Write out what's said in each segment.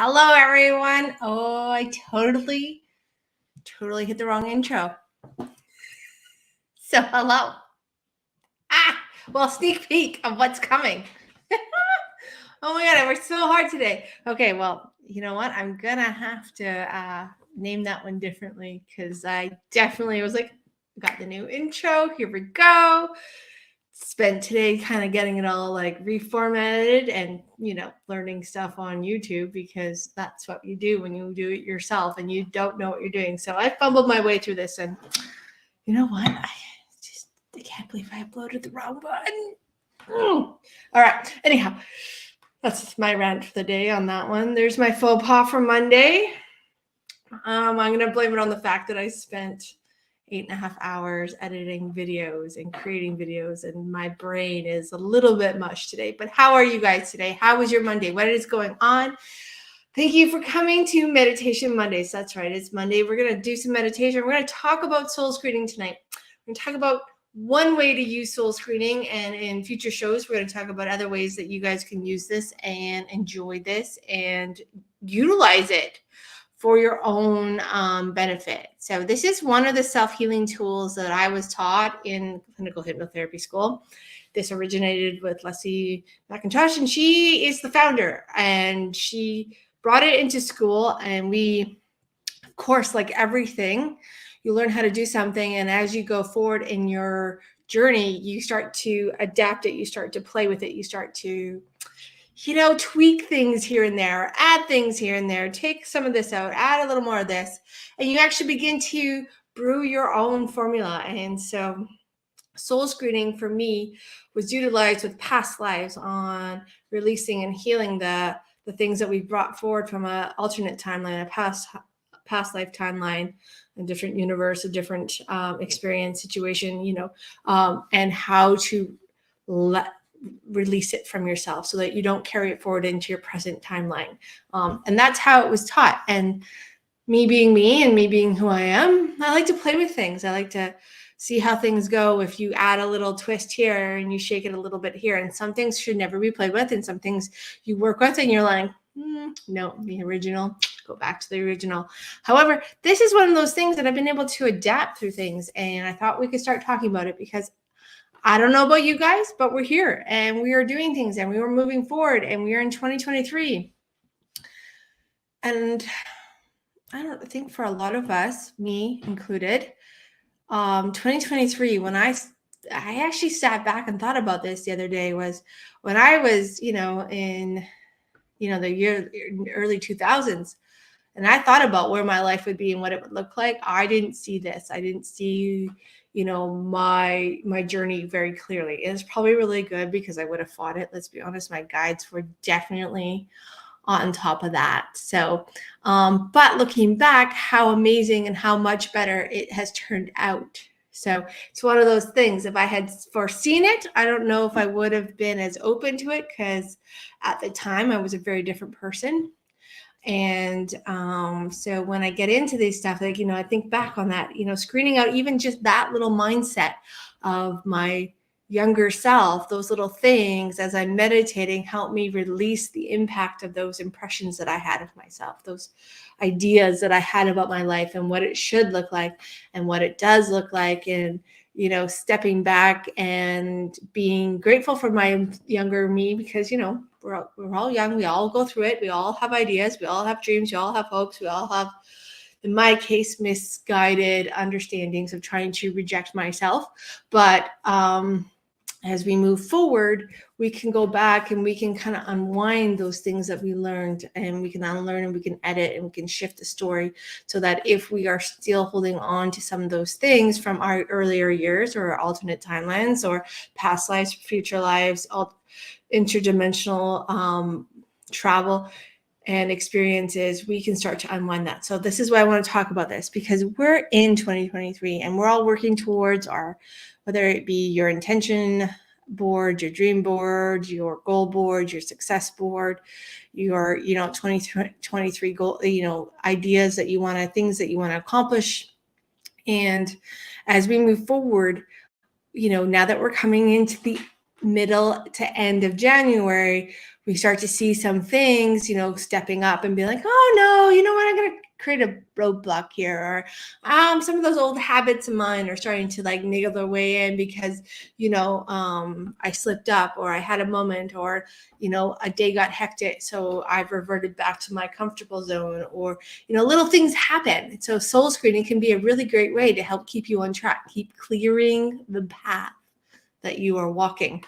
Hello, everyone. Oh, I totally hit the wrong intro. So, hello. Sneak peek of what's coming. Oh my God, I worked so hard today. Okay, well, you know what? I'm going to have to name that one differently because I definitely was like, got the new intro. Here we go. Spent today kind of getting it all like reformatted and, learning stuff on YouTube because that's what you do when you do it yourself and you don't know what you're doing. So I fumbled my way through this, and you know what? I can't believe I uploaded the wrong button. All right. Anyhow, that's my rant for the day on that one. There's my faux pas for Monday. I'm going to blame it on the fact that I spent 8.5 hours editing videos and creating videos, and my brain is a little bit mush today. But how are you guys today? How was your Monday? What is going on? Thank you for coming to Meditation Mondays. That's right. It's Monday. We're going to do some meditation. We're going to talk about soul screening tonight. We're going to talk about one way to use soul screening, and in future shows, we're going to talk about other ways that you guys can use this and enjoy this and utilize it for your own benefit. So this is one of the self-healing tools that I was taught in clinical hypnotherapy school. This originated with Leslie McIntosh, and she is the founder, and she brought it into school. And we, of course, like everything, you learn how to do something, and as you go forward in your journey, you start to adapt it, you start to play with it, you start to tweak things here and there, add things here and there, take some of this out, add a little more of this, and you actually begin to brew your own formula. And so soul screening for me was utilized with past lives on releasing and healing the things that we brought forward from an alternate timeline, a past life timeline, a different universe, a different experience, situation, and how to release it from yourself so that you don't carry it forward into your present timeline. And that's how it was taught. And me being me and me being who I am, I like to play with things. I like to see how things go if you add a little twist here and you shake it a little bit here. And some things should never be played with, and some things you work with and you're like, no, the original, go back to the original. However, this is one of those things that I've been able to adapt through things. And I thought we could start talking about it because I don't know about you guys, but we're here and we are doing things and we are moving forward, and we are in 2023. And I don't think for a lot of us, me included, 2023, when I actually sat back and thought about this the other day, was when I was, in, the early 2000s. And I thought about where my life would be and what it would look like. I didn't see this. I didn't see, my journey very clearly. It was probably really good because I would have fought it. Let's be honest. My guides were definitely on top of that. So, but looking back, how amazing and how much better it has turned out. So it's one of those things. If I had foreseen it, I don't know if I would have been as open to it, because at the time I was a very different person. And so when I get into these stuff, like, I think back on that, screening out even just that little mindset of my younger self, those little things as I'm meditating help me release the impact of those impressions that I had of myself, those ideas that I had about my life and what it should look like and what it does look like. And stepping back and being grateful for my younger me, because, we're all young. We all go through it. We all have ideas. We all have dreams. We all have hopes. We all have, in my case, misguided understandings of trying to reject myself. But as we move forward, we can go back and we can kind of unwind those things that we learned, and we can unlearn and we can edit and we can shift the story so that if we are still holding on to some of those things from our earlier years or alternate timelines or past lives, future lives, interdimensional travel and experiences, we can start to unwind that. So this is why I want to talk about this, because we're in 2023 and we're all working towards our, whether it be your intention board, your dream board, your goal board, your success board, your 2023 goal, ideas that you want to, things that you want to accomplish. And as we move forward, now that we're coming into the middle to end of January, we start to see some things, stepping up and be like, oh no, you know what, I'm going to create a roadblock here. Or some of those old habits of mine are starting to like niggle their way in because, I slipped up, or I had a moment, or, a day got hectic. So I've reverted back to my comfortable zone, or, little things happen. So soul screening can be a really great way to help keep you on track, keep clearing the path that you are walking.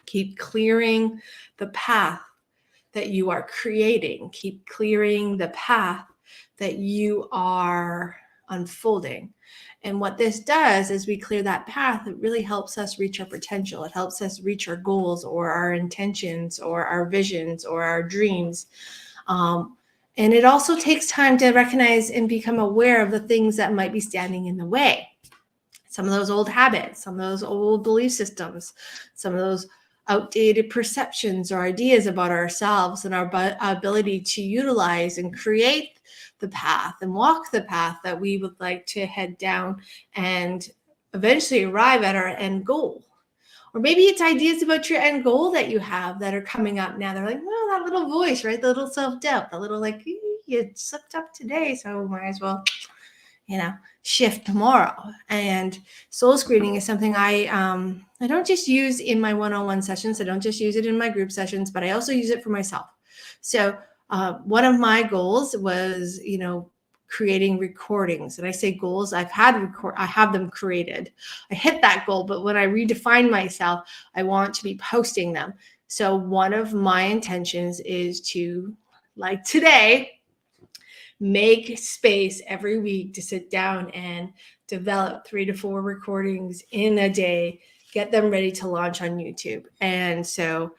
Keep clearing the path that you are creating. Keep clearing the path that you are unfolding. And what this does is we clear that path. It really helps us reach our potential. It helps us reach our goals or our intentions or our visions or our dreams. And it also takes time to recognize and become aware of the things that might be standing in the way. Some of those old habits, some of those old belief systems, some of those outdated perceptions or ideas about ourselves and our ability to utilize and create the path and walk the path that we would like to head down and eventually arrive at our end goal. Or maybe it's ideas about your end goal that you have that are coming up now. They're like, well, that little voice, right? The little self-doubt, the little like, you slipped up today, so might as well, shift tomorrow. And soul screening is something I don't just use in my one-on-one sessions. I don't just use it in my group sessions, but I also use it for myself. So one of my goals was, creating recordings. And I say goals, I have them created. I hit that goal, but when I redefine myself, I want to be posting them. So one of my intentions is to, like today, make space every week to sit down and develop 3 to 4 recordings in a day, get them ready to launch on YouTube. And so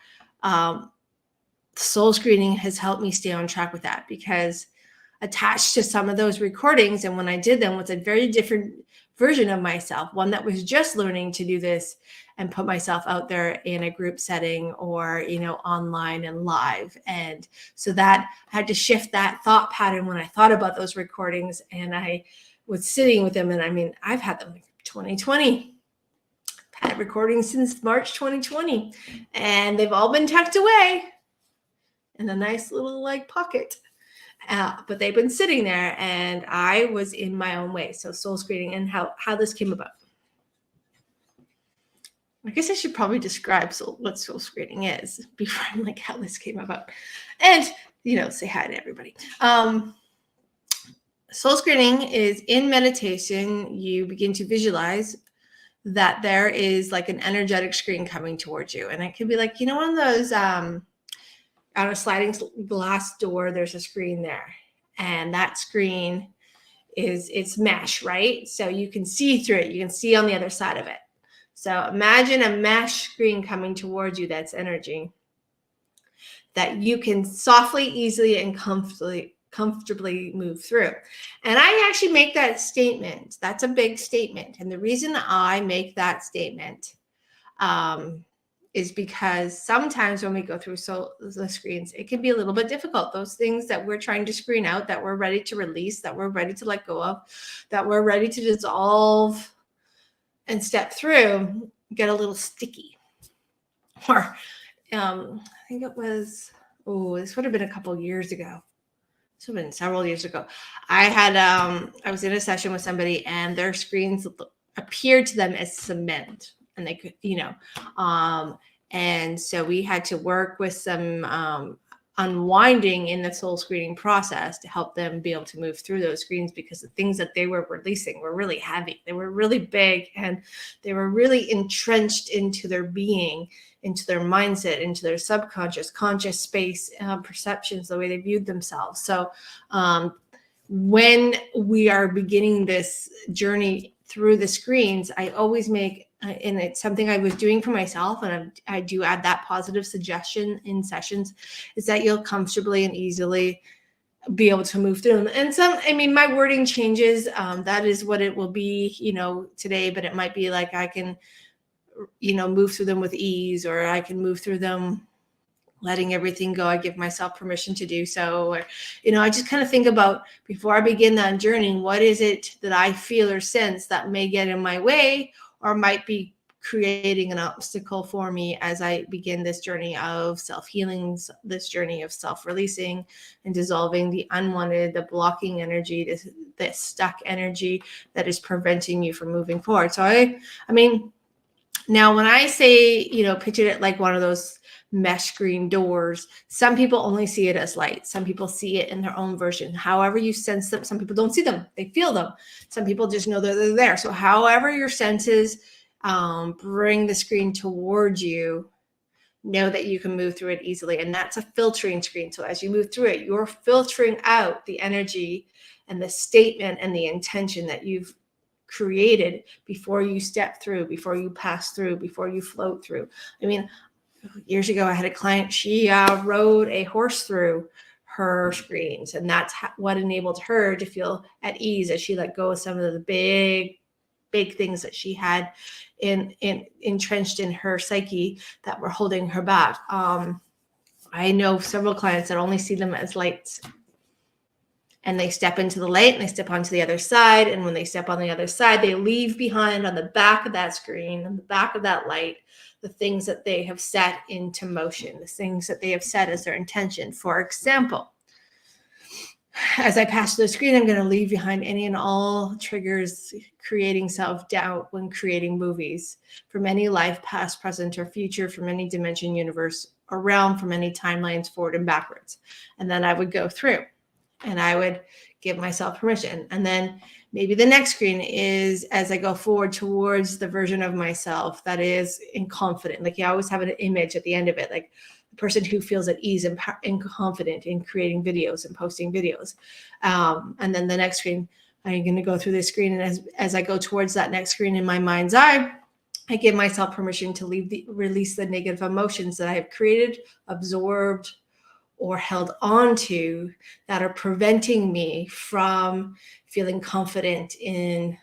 soul screening has helped me stay on track with that, because attached to some of those recordings, and when I did them, was a very different version of myself, one that was just learning to do this and put myself out there in a group setting or, online and live. And so that I had to shift that thought pattern when I thought about those recordings, and I was sitting with them. And I mean, I've had them like 2020, I've had recordings since March 2020, and they've all been tucked away in a nice little like pocket. But they've been sitting there, and I was in my own way. So soul screening and how this came about. I guess I should probably describe what soul screening is before I'm like how this came about, and say hi to everybody. Soul screening is in meditation. You begin to visualize that there is like an energetic screen coming towards you, and it could be like one of those on a sliding glass door. There's a screen there, and that screen it's mesh, right? So you can see through it. You can see on the other side of it. So imagine a mesh screen coming towards you that's energy that you can softly, easily, and comfortably move through. And I actually make that statement. That's a big statement. And the reason I make that statement is because sometimes when we go through the screens, it can be a little bit difficult. Those things that we're trying to screen out, that we're ready to release, that we're ready to let go of, that we're ready to dissolve and step through, get a little sticky. Or I think it was, this would have been a couple years ago. This would have been several years ago. I was in a session with somebody, and their screens appeared to them as cement, and they could, and so we had to work with some unwinding in the soul screening process to help them be able to move through those screens, because the things that they were releasing were really heavy. They were really big, and they were really entrenched into their being, into their mindset, into their subconscious, conscious space, perceptions, the way they viewed themselves. So when we are beginning this journey through the screens, I always make, and it's something I was doing for myself, and I do add that positive suggestion in sessions, is that you'll comfortably and easily be able to move through them. And my wording changes. That is what it will be, today, but it might be like I can, move through them with ease, or I can move through them letting everything go. I give myself permission to do so. Or, I just kind of think about, before I begin that journey, what is it that I feel or sense that may get in my way or might be creating an obstacle for me as I begin this journey of self-healing, this journey of self-releasing and dissolving the unwanted, the blocking energy, this stuck energy that is preventing you from moving forward. So I mean, now when I say, picture it like one of those mesh screen doors, some people only see it as light. Some people see it in their own version. However you sense them, some people don't see them. They feel them. Some people just know that they're there. So however your senses bring the screen towards you, know that you can move through it easily. And that's a filtering screen. So as you move through it, you're filtering out the energy and the statement and the intention that you've created before you step through, before you pass through, before you float through. I mean, years ago, I had a client, she rode a horse through her screens, and that's what enabled her to feel at ease as she let go of some of the big things that she had entrenched in her psyche that were holding her back. I know several clients that only see them as lights, and they step into the light and they step onto the other side. And when they step on the other side, they leave behind on the back of that screen, on the back of that light, the things that they have set into motion, the things that they have set as their intention. For example, as I pass through the screen, I'm going to leave behind any and all triggers creating self-doubt when creating movies from any life, past, present, or future, from any dimension, universe, or realm, from any timelines forward and backwards. And then I would go through. And I would give myself permission. And then maybe the next screen is as I go forward towards the version of myself that is confident. Like you always have an image at the end of it, like the person who feels at ease and confident in creating videos and posting videos. And then the next screen, I'm going to go through this screen. And as I go towards that next screen in my mind's eye, I give myself permission to release the negative emotions that I have created, absorbed, or held on to that are preventing me from feeling confident in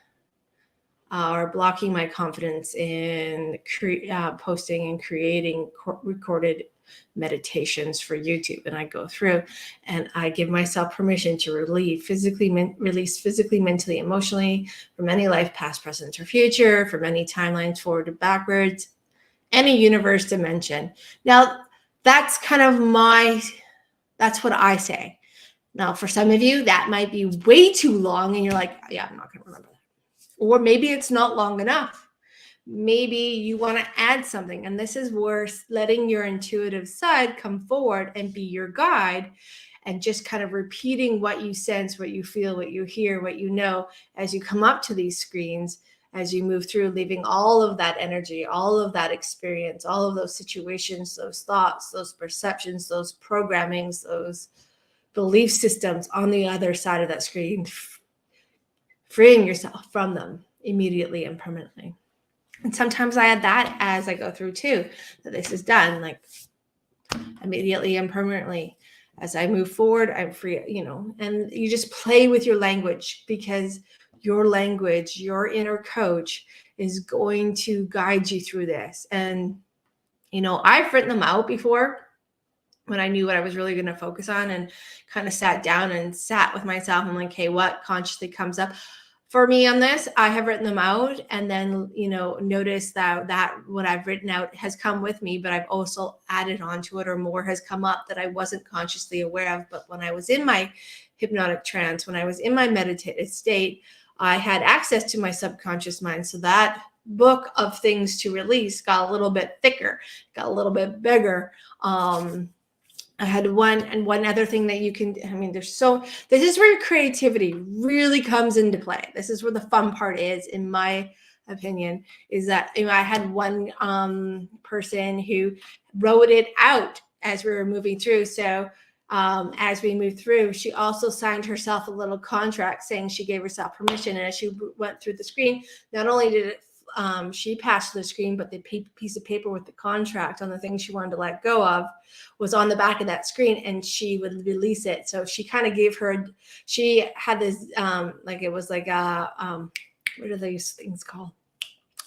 or blocking my confidence in posting and creating recorded meditations for YouTube. And I go through and I give myself permission to release physically, mentally, emotionally from any life, past, present, or future, from any timelines forward and backwards, any universe dimension. Now, that's kind of that's what I say. Now, for some of you, that might be way too long and you're like, yeah, I'm not going to remember that. Or maybe it's not long enough. Maybe you want to add something. And this is where letting your intuitive side come forward and be your guide and just kind of repeating what you sense, what you feel, what you hear, what you know as you come up to these screens, as you move through, leaving all of that energy, all of that experience, all of those situations, those thoughts, those perceptions, those programmings, those belief systems on the other side of that screen, freeing yourself from them immediately and permanently. And sometimes I add that as I go through too, that this is done, like immediately and permanently. As I move forward, I'm free, and you just play with your language, because your language, your inner coach is going to guide you through this. And, I've written them out before when I knew what I was really going to focus on, and kind of sat down and sat with myself. I'm like, hey, what consciously comes up for me on this? I have written them out, and then, notice that what I've written out has come with me, but I've also added on to it, or more has come up that I wasn't consciously aware of. But when I was in my hypnotic trance, when I was in my meditative state, I had access to my subconscious mind. So that book of things to release got a little bit thicker, got a little bit bigger. I had one other thing that you can, this is where creativity really comes into play. This is where the fun part is, in my opinion, is that I had one person who wrote it out as we were moving through. So as we moved through, she also signed herself a little contract saying she gave herself permission. And as she went through the screen, not only did it she passed the screen, but the piece of paper with the contract on the things she wanted to let go of was on the back of that screen, and she would release it. So she kind of she had this, it was like what are these things called?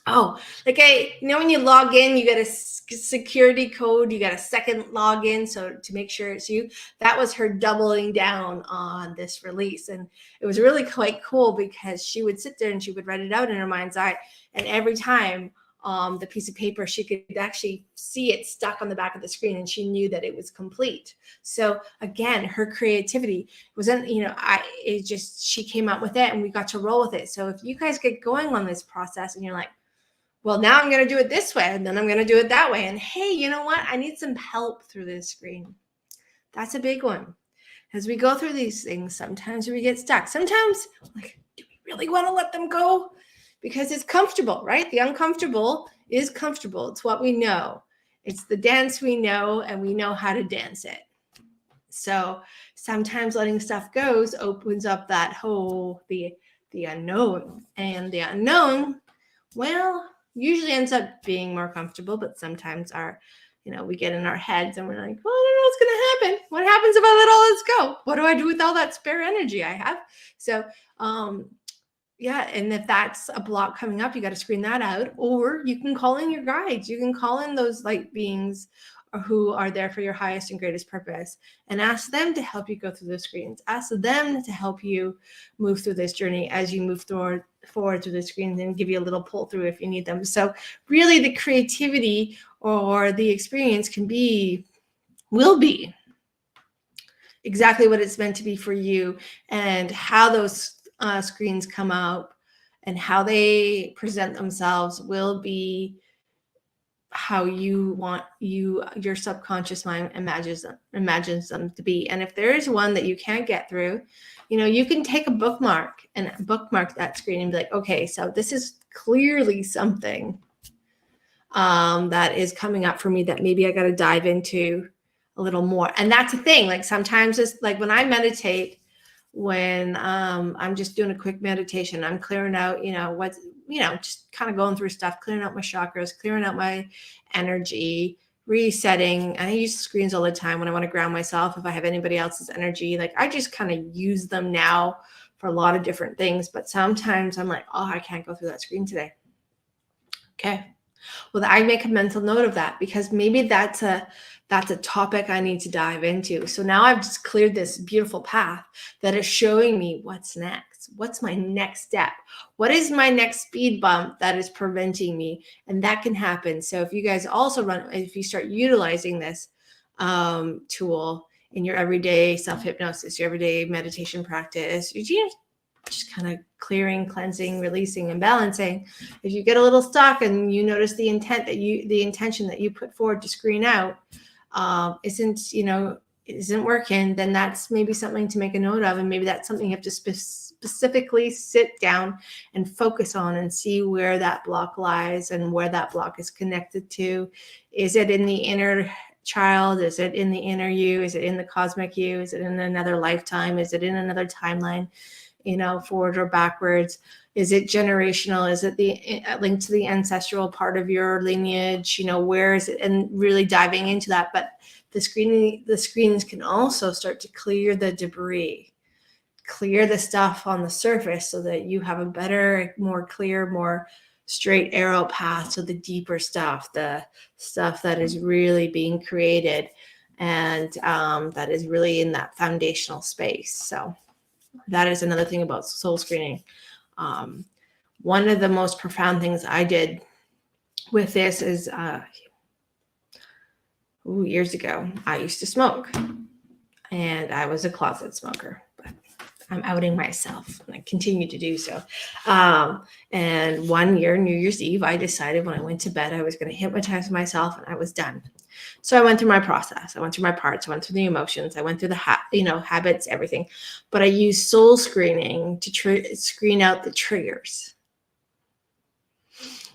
Oh, when you log in, you get a security code, you got a second login. So to make sure it's you, that was her doubling down on this release. And it was really quite cool, because she would sit there and she would write it out in her mind's eye. And every time the piece of paper, she could actually see it stuck on the back of the screen, and she knew that it was complete. So again, her creativity wasn't, she came up with it and we got to roll with it. So if you guys get going on this process and you're like, well, now I'm going to do it this way, and then I'm going to do it that way. And hey, you know what? I need some help through this screen. That's a big one. As we go through these things, sometimes we get stuck. Sometimes, like, do we really want to let them go? Because it's comfortable, right? The uncomfortable is comfortable. It's what we know. It's the dance we know, and we know how to dance it. So sometimes letting stuff go opens up that whole, the unknown. And the unknown, well, usually ends up being more comfortable, but sometimes we get in our heads and we're like, well, I don't know what's going to happen. What happens if I let all this go? What do I do with all that spare energy I have? So, and if that's a block coming up, you got to screen that out. Or you can call in your guides. You can call in those light beings who are there for your highest and greatest purpose, and ask them to help you go through those screens. Ask them to help you move through this journey as you move forward through the screens, and give you a little pull through if you need them. So really the creativity or the experience will be exactly what it's meant to be for you, and how those screens come out and how they present themselves will be how you want your subconscious mind imagines them to be. And if there is one that you can't get through, you can take a bookmark and bookmark that screen and be like, okay, so this is clearly something that is coming up for me that maybe I got to dive into a little more. And that's the thing, like sometimes it's like when I meditate, when I'm just doing a quick meditation, I'm clearing out, just kind of going through stuff, clearing out my chakras, clearing out my energy, resetting. And I use screens all the time when I want to ground myself. If I have anybody else's energy, like I just kind of use them now for a lot of different things. But sometimes I'm like, oh, I can't go through that screen today. Okay. Well, I make a mental note of that, because maybe that's a topic I need to dive into. So now I've just cleared this beautiful path that is showing me what's next. What's my next step? What is my next speed bump that is preventing me? And that can happen. So if you guys also if you start utilizing this tool in your everyday self-hypnosis, your everyday meditation practice, you just kind of clearing, cleansing, releasing, and balancing. If you get a little stuck and you notice the intention that you put forward to screen out isn't working, then that's maybe something to make a note of. And maybe that's something you have to specifically sit down and focus on and see where that block lies and where that block is connected to. Is it in the inner child? Is it in the inner you? Is it in the cosmic you? Is it in another lifetime? Is it in another timeline? Forward or backwards? Is it generational? Is it the linked to the ancestral part of your lineage? Where is it? And really diving into that. But the screens can also start to clear the debris, clear the stuff on the surface, so that you have a better, more clear, more straight arrow path to the deeper stuff, the stuff that is really being created, and that is really in that foundational space. So that is another thing about soul screening. One of the most profound things I did with this is years ago, I used to smoke, and I was a closet smoker, but I'm outing myself, and I continue to do so. And one year, New Year's Eve, I decided when I went to bed, I was going to hypnotize myself, and I was done. So I went through my process. I went through my parts. I went through the emotions. I went through the habits, everything. But I used soul screening to screen out the triggers,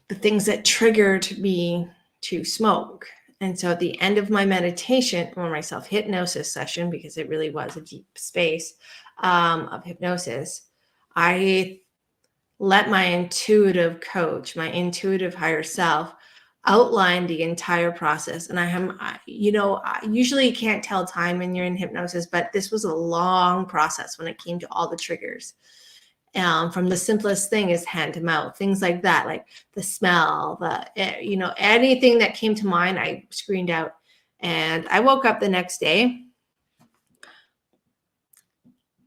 the things that triggered me to smoke. And so at the end of my meditation, or my self-hypnosis session, because it really was a deep space of hypnosis, I let my intuitive coach, my intuitive higher self, outline the entire process. And I usually can't tell time when you're in hypnosis, but this was a long process when it came to all the triggers. From the simplest thing is hand to mouth, things like that, like the smell, anything that came to mind, I screened out. And I woke up the next day,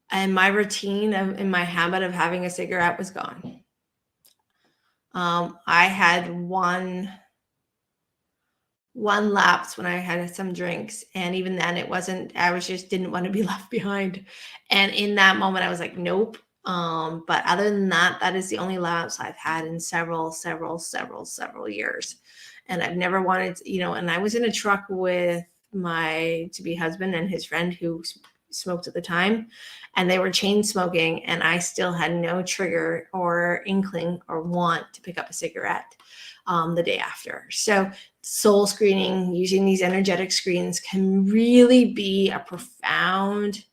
and my routine and my habit of having a cigarette was gone. I had one lapse when I had some drinks, and even then it wasn't, I was just didn't want to be left behind. And in that moment I was like, nope. But other than that, that is the only lapse I've had in several years. And I've never wanted to, and I was in a truck with my to-be husband and his friend who smoked at the time, and they were chain smoking, and I still had no trigger or inkling or want to pick up a cigarette the day after. So soul screening, using these energetic screens, can really be a profound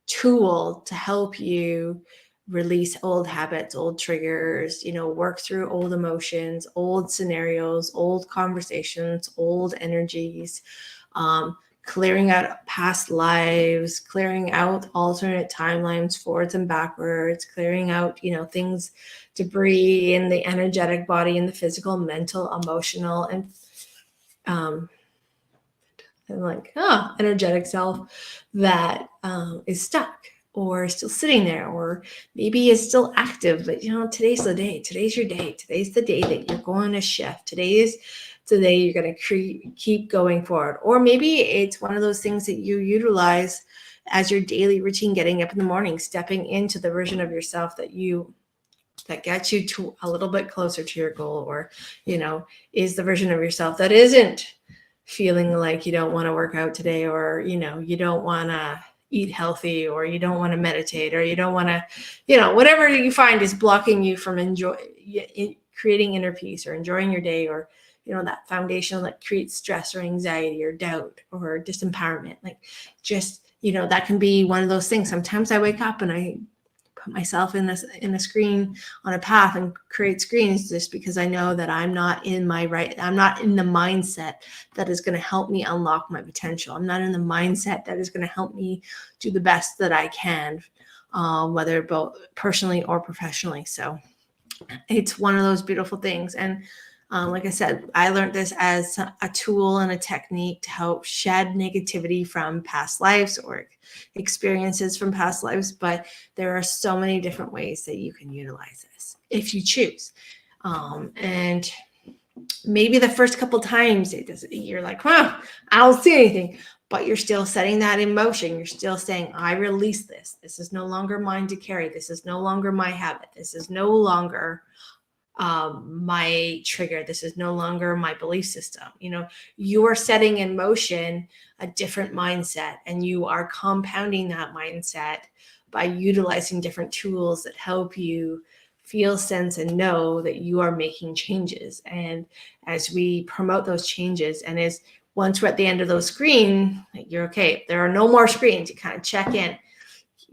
tool to help you release old habits, old triggers, work through old emotions, old scenarios, old conversations, old energies, clearing out past lives, clearing out alternate timelines, forwards and backwards, clearing out, things, debris in the energetic body, in the physical, mental, emotional, and energetic self that is stuck or still sitting there, or maybe is still active, but today's the day. Today's your day. Today's the day that you're going to shift. Today's the day you're going to keep going forward. Or maybe it's one of those things that you utilize as your daily routine, getting up in the morning, stepping into the version of yourself that gets you to a little bit closer to your goal, or is the version of yourself that isn't feeling like you don't want to work out today, or you don't want to eat healthy, or you don't want to meditate, or you don't want to whatever you find is blocking you from creating inner peace or enjoying your day, or that foundation that creates stress or anxiety or doubt or disempowerment. Like, just that can be one of those things. Sometimes I wake up and I put myself in a screen on a path and create screens, just because I know that I'm not in the mindset that is going to help me unlock my potential. I'm not in the mindset that is going to help me do the best that I can, whether both personally or professionally. So it's one of those beautiful things. And like I said, I learned this as a tool and a technique to help shed negativity from past lives or experiences from past lives. But there are so many different ways that you can utilize this if you choose. And maybe the first couple times you're like, I don't see anything, but you're still setting that in motion. You're still saying, I release this. This is no longer mine to carry. This is no longer my habit. This is no longer my trigger. This is no longer my belief system. You are setting in motion a different mindset, and you are compounding that mindset by utilizing different tools that help you feel, sense, and know that you are making changes. And as we promote those changes, and once we're at the end of those screens, you're okay. There are no more screens. You kind of check in.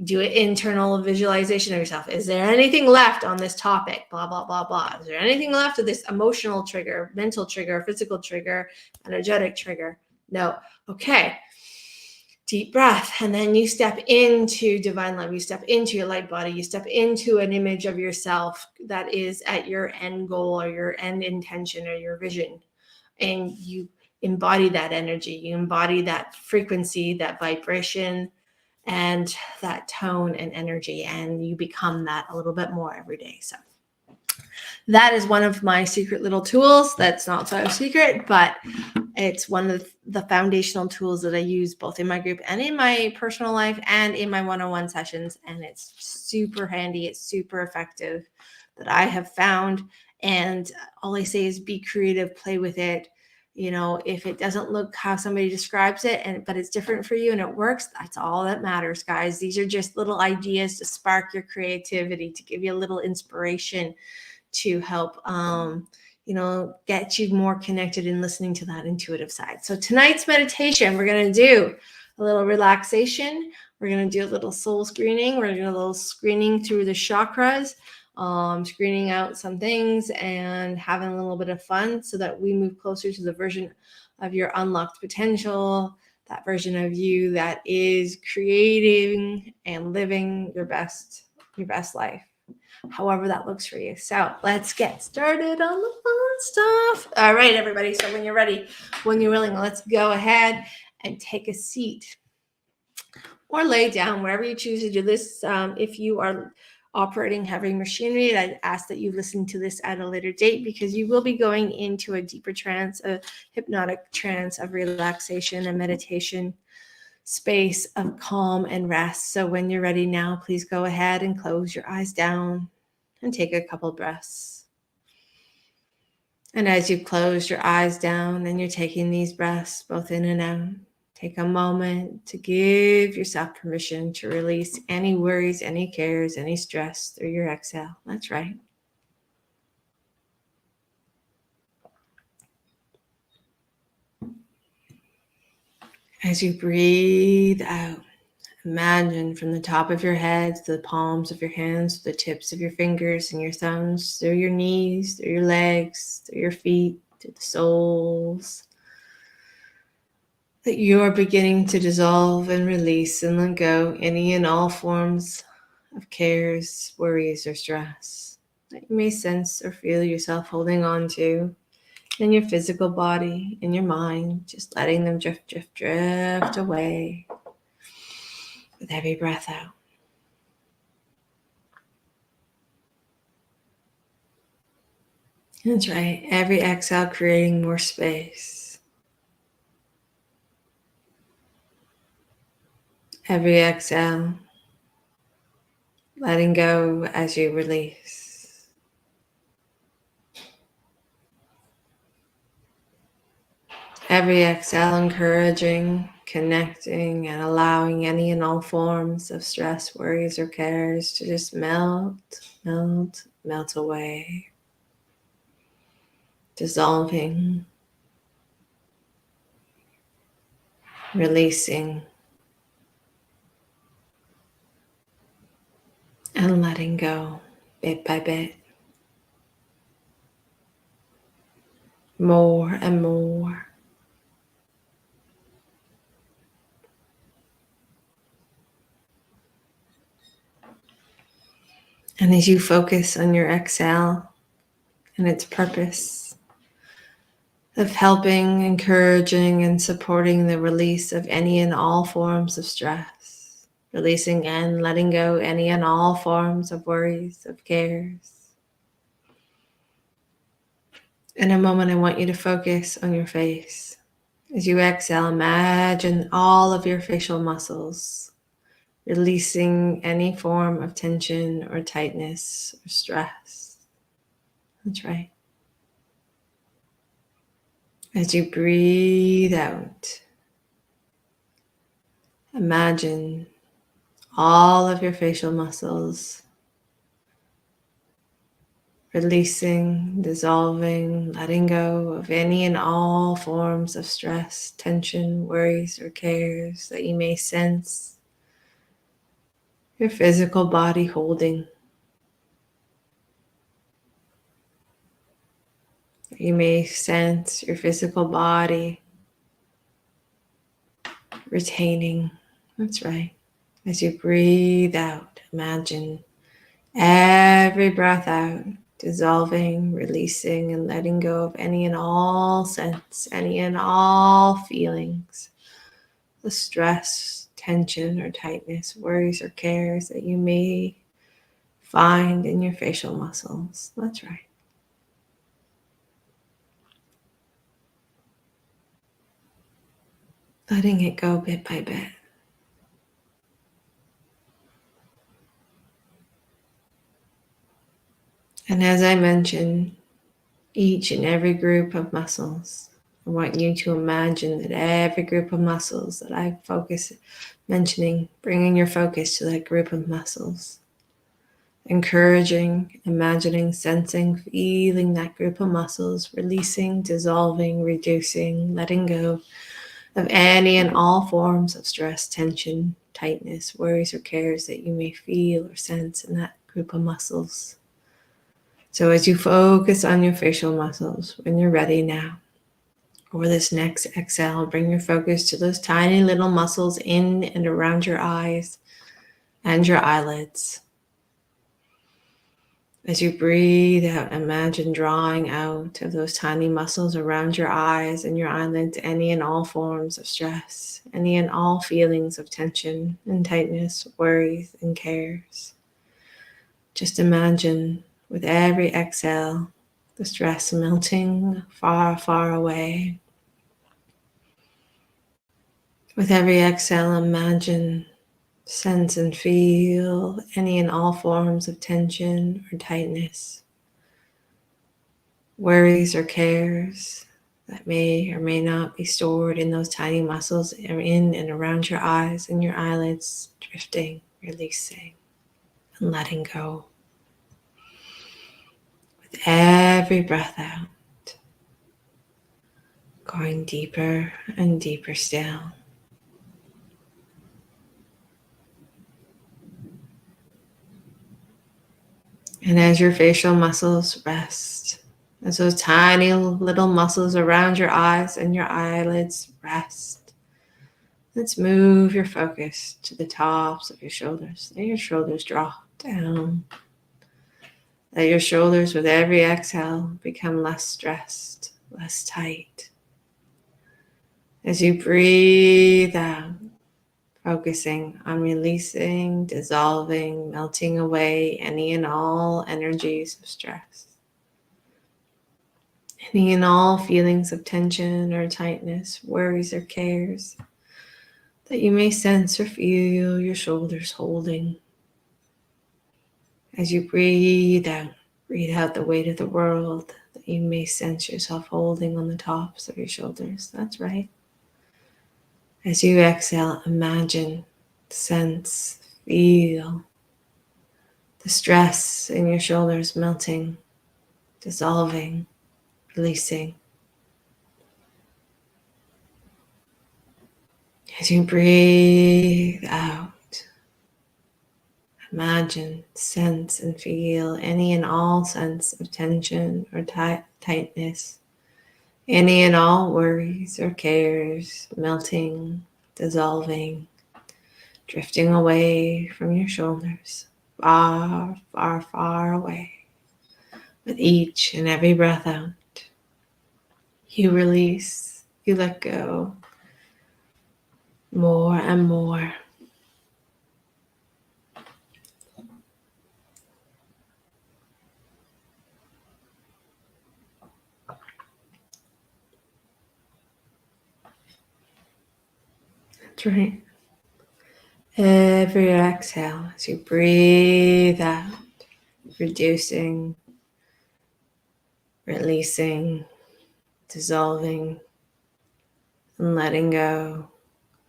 Do an internal visualization of yourself. Is there anything left on this topic? Blah, blah, blah, blah. Is there anything left of this emotional trigger, mental trigger, physical trigger, energetic trigger? No. Okay. Deep breath. And then you step into divine love. You step into your light body. You step into an image of yourself that is at your end goal or your end intention or your vision. And you embody that energy. You embody that frequency, that vibration, and that tone and energy, and you become that a little bit more every day. So that is one of my secret little tools. That's not so secret, but it's one of the foundational tools that I use both in my group and in my personal life and in my one-on-one sessions. And it's super handy. It's super effective that I have found. And all I say is be creative, play with it. If it doesn't look how somebody describes it, but it's different for you and it works, that's all that matters, guys. These are just little ideas to spark your creativity, to give you a little inspiration, to help, get you more connected in listening to that intuitive side. So tonight's meditation, we're going to do a little relaxation. We're going to do a little soul screening. We're going to do a little screening through the chakras. Screening out some things and having a little bit of fun so that we move closer to the version of your unlocked potential, that version of you that is creating and living your best life, however that looks for you. So let's get started on the fun stuff. All right, everybody. So when you're ready, when you're willing, let's go ahead and take a seat or lay down, wherever you choose to do this. If you are operating heavy machinery. I ask that you listen to this at a later date because you will be going into a deeper trance, a hypnotic trance of relaxation and meditation space of calm and rest. So when you're ready now, please go ahead and close your eyes down and take a couple breaths. And as you close your eyes down and you're taking these breaths both in and out, take a moment to give yourself permission to release any worries, any cares, any stress through your exhale. That's right. As you breathe out, imagine from the top of your head to the palms of your hands, to the tips of your fingers and your thumbs, through your knees, through your legs, through your feet, to the soles, that you are beginning to dissolve and release and let go any and all forms of cares, worries, or stress that you may sense or feel yourself holding on to in your physical body, in your mind, just letting them drift away with every breath out. That's right. Every exhale creating more space. Every exhale letting go as you release. Every exhale encouraging, connecting, and allowing any and all forms of stress, worries, or cares to just melt away. Dissolving, releasing, and letting go bit by bit. More and more. And as you focus on your exhale and its purpose of helping, encouraging, and supporting the release of any and all forms of stress, releasing and letting go any and all forms of worries, of cares. In a moment, I want you to focus on your face. As you exhale, imagine all of your facial muscles releasing any form of tension or tightness or stress. That's right. As you breathe out, imagine all of your facial muscles releasing, dissolving, letting go of any and all forms of stress, tension, worries, or cares that you may sense your physical body holding. You may sense your physical body retaining. That's right. As you breathe out, imagine every breath out, dissolving, releasing, and letting go of any and all sense, any and all feelings, the stress, tension, or tightness, worries, or cares that you may find in your facial muscles. That's right. Letting it go bit by bit. And as I mentioned, each and every group of muscles, I want you to imagine that every group of muscles that I focus mentioning, bringing your focus to that group of muscles, encouraging, imagining, sensing, feeling that group of muscles, releasing, dissolving, reducing, letting go of any and all forms of stress, tension, tightness, worries, or cares that you may feel or sense in that group of muscles. So as you focus on your facial muscles, when you're ready now, over this next exhale, bring your focus to those tiny little muscles in and around your eyes and your eyelids. As you breathe out, imagine drawing out of those tiny muscles around your eyes and your eyelids any and all forms of stress, any and all feelings of tension and tightness, worries and cares. Just imagine with every exhale, the stress melting far, far away. With every exhale, imagine, sense, and feel any and all forms of tension or tightness, worries or cares that may or may not be stored in those tiny muscles in and around your eyes and your eyelids, drifting, releasing, and letting go. With every breath out, going deeper and deeper still. And as your facial muscles rest, as those tiny little muscles around your eyes and your eyelids rest, let's move your focus to the tops of your shoulders. Let your shoulders drop down. Let your shoulders with every exhale become less stressed, less tight. As you breathe out, focusing on releasing, dissolving, melting away any and all energies of stress. Any and all feelings of tension or tightness, worries or cares that you may sense or feel your shoulders holding. As you breathe out the weight of the world that you may sense yourself holding on the tops of your shoulders. That's right. As you exhale, imagine, sense, feel the stress in your shoulders melting, dissolving, releasing. As you breathe out, imagine, sense, and feel any and all sense of tension or tightness, any and all worries or cares melting, dissolving, drifting away from your shoulders, far, far, far away. With each and every breath out, you release, you let go more and more. That's right. Every exhale, as you breathe out, reducing, releasing, dissolving, and letting go,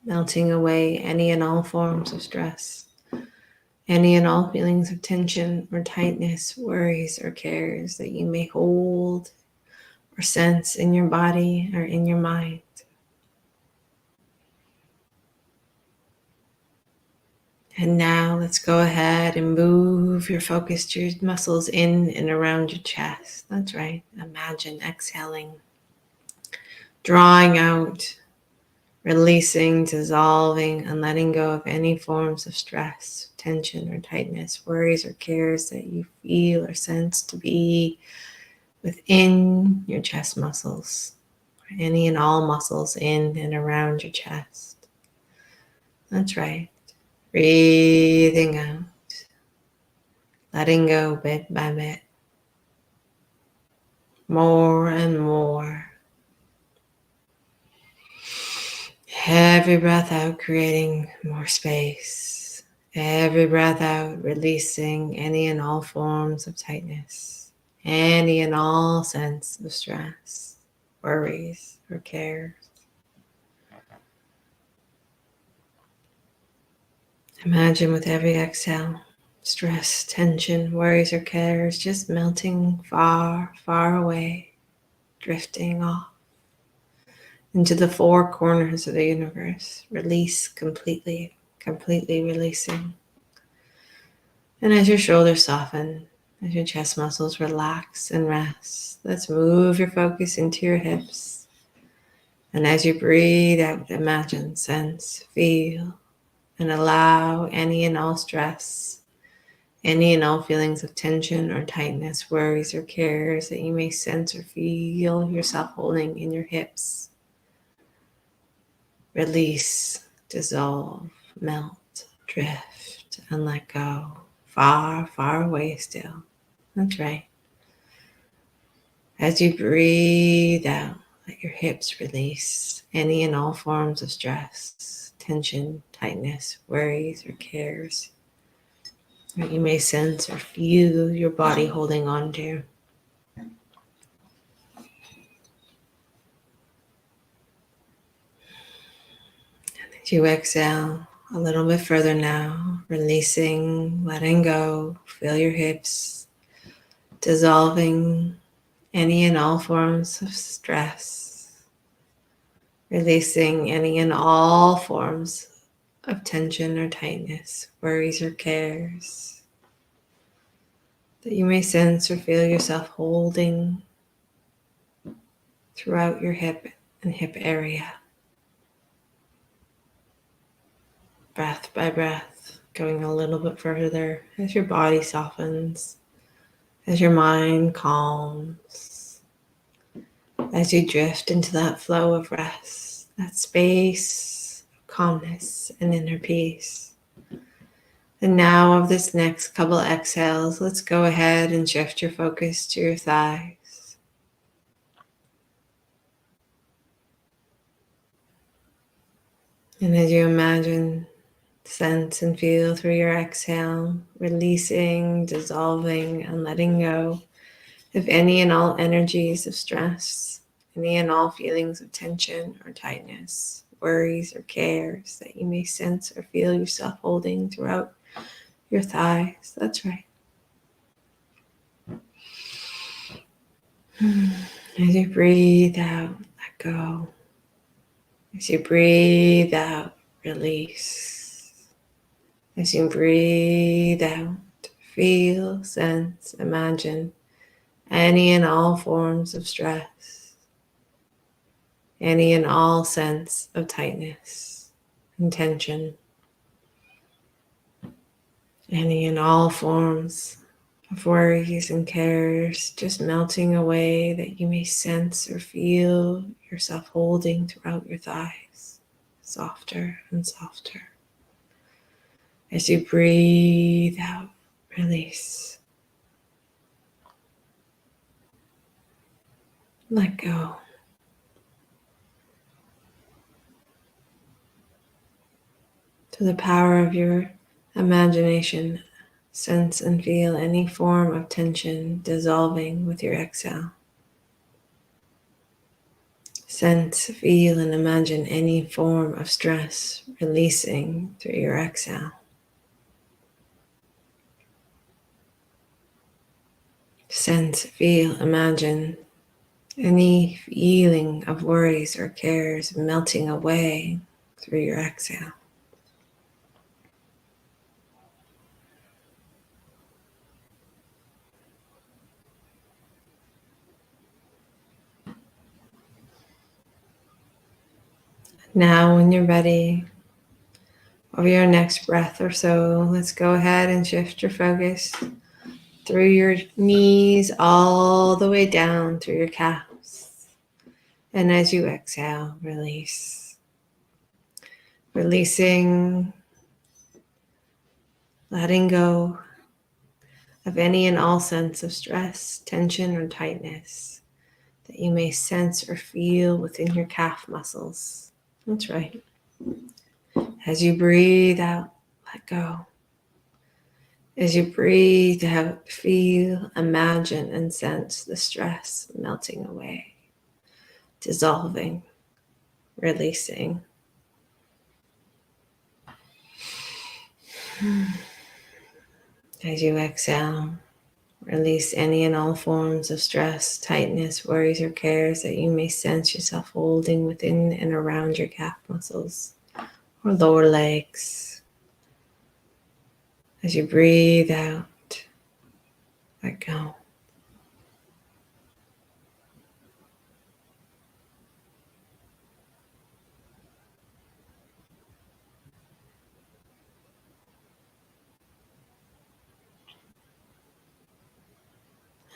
melting away any and all forms of stress, any and all feelings of tension or tightness, worries or cares that you may hold or sense in your body or in your mind. And now let's go ahead and move your focus to your muscles in and around your chest. That's right. Imagine exhaling, drawing out, releasing, dissolving, and letting go of any forms of stress, tension, or tightness, worries, or cares that you feel or sense to be within your chest muscles, or any and all muscles in and around your chest. That's right. Breathing out, letting go bit by bit, more and more. Every breath out, creating more space. Every breath out, releasing any and all forms of tightness, any and all sense of stress, worries, or cares. Imagine with every exhale, stress, tension, worries, or cares just melting far, far away, drifting off into the four corners of the universe. Release completely, completely releasing. And as your shoulders soften, as your chest muscles relax and rest, let's move your focus into your hips. And as you breathe out, imagine, sense, feel, and allow any and all stress, any and all feelings of tension or tightness, worries or cares that you may sense or feel yourself holding in your hips. Release, dissolve, melt, drift, and let go. far, far away still. That's right. As you breathe out, let your hips release any and all forms of stress, tension, tightness, worries, or cares that you may sense or feel your body holding on to. As you exhale a little bit further now, releasing, letting go, feel your hips dissolving any and all forms of stress, releasing any and all forms of tension or tightness, worries or cares that you may sense or feel yourself holding throughout your hip and hip area. Breath by breath, going a little bit further as your body softens, as your mind calms, as you drift into that flow of rest, that space of calmness and inner peace. And now of this next couple exhales, let's go ahead and shift your focus to your thighs. And as you imagine, sense and feel through your exhale, releasing, dissolving, and letting go of any and all energies of stress, any and all feelings of tension or tightness, worries or cares that you may sense or feel yourself holding throughout your thighs. That's right. As you breathe out, let go. As you breathe out, release. As you breathe out, feel, sense, imagine any and all forms of stress, any and all sense of tightness and tension, any and all forms of worries and cares just melting away that you may sense or feel yourself holding throughout your thighs, softer and softer. As you breathe out, release. Let go. To the power of your imagination, sense and feel any form of tension dissolving with your exhale. Sense, feel, and imagine any form of stress releasing through your exhale. Sense, feel, imagine any feeling of worries or cares melting away through your exhale. Now, when you're ready, over your next breath or so, let's go ahead and shift your focus through your knees all the way down through your calves. And as you exhale, release. Releasing, letting go of any and all sense of stress, tension, or tightness that you may sense or feel within your calf muscles. That's right. As you breathe out, let go. As you breathe out, feel, imagine, and sense the stress melting away, dissolving, releasing. As you exhale, release any and all forms of stress, tightness, worries, or cares that you may sense yourself holding within and around your calf muscles or lower legs. As you breathe out, let go.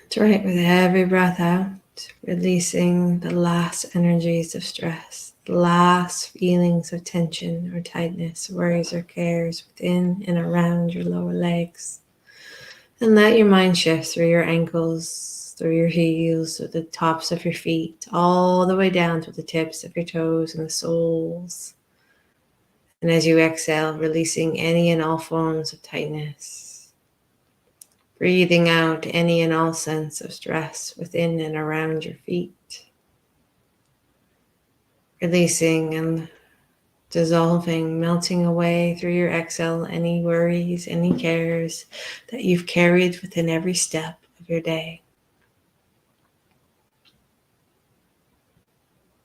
That's right, with every breath out, releasing the last energies of stress, the last feelings of tension or tightness, worries or cares within and around your lower legs. And let your mind shift through your ankles, through your heels, through the tops of your feet, all the way down to the tips of your toes and the soles. And as you exhale, releasing any and all forms of tightness. Breathing out any and all sense of stress within and around your feet. Releasing and dissolving, melting away through your exhale any worries, any cares that you've carried within every step of your day.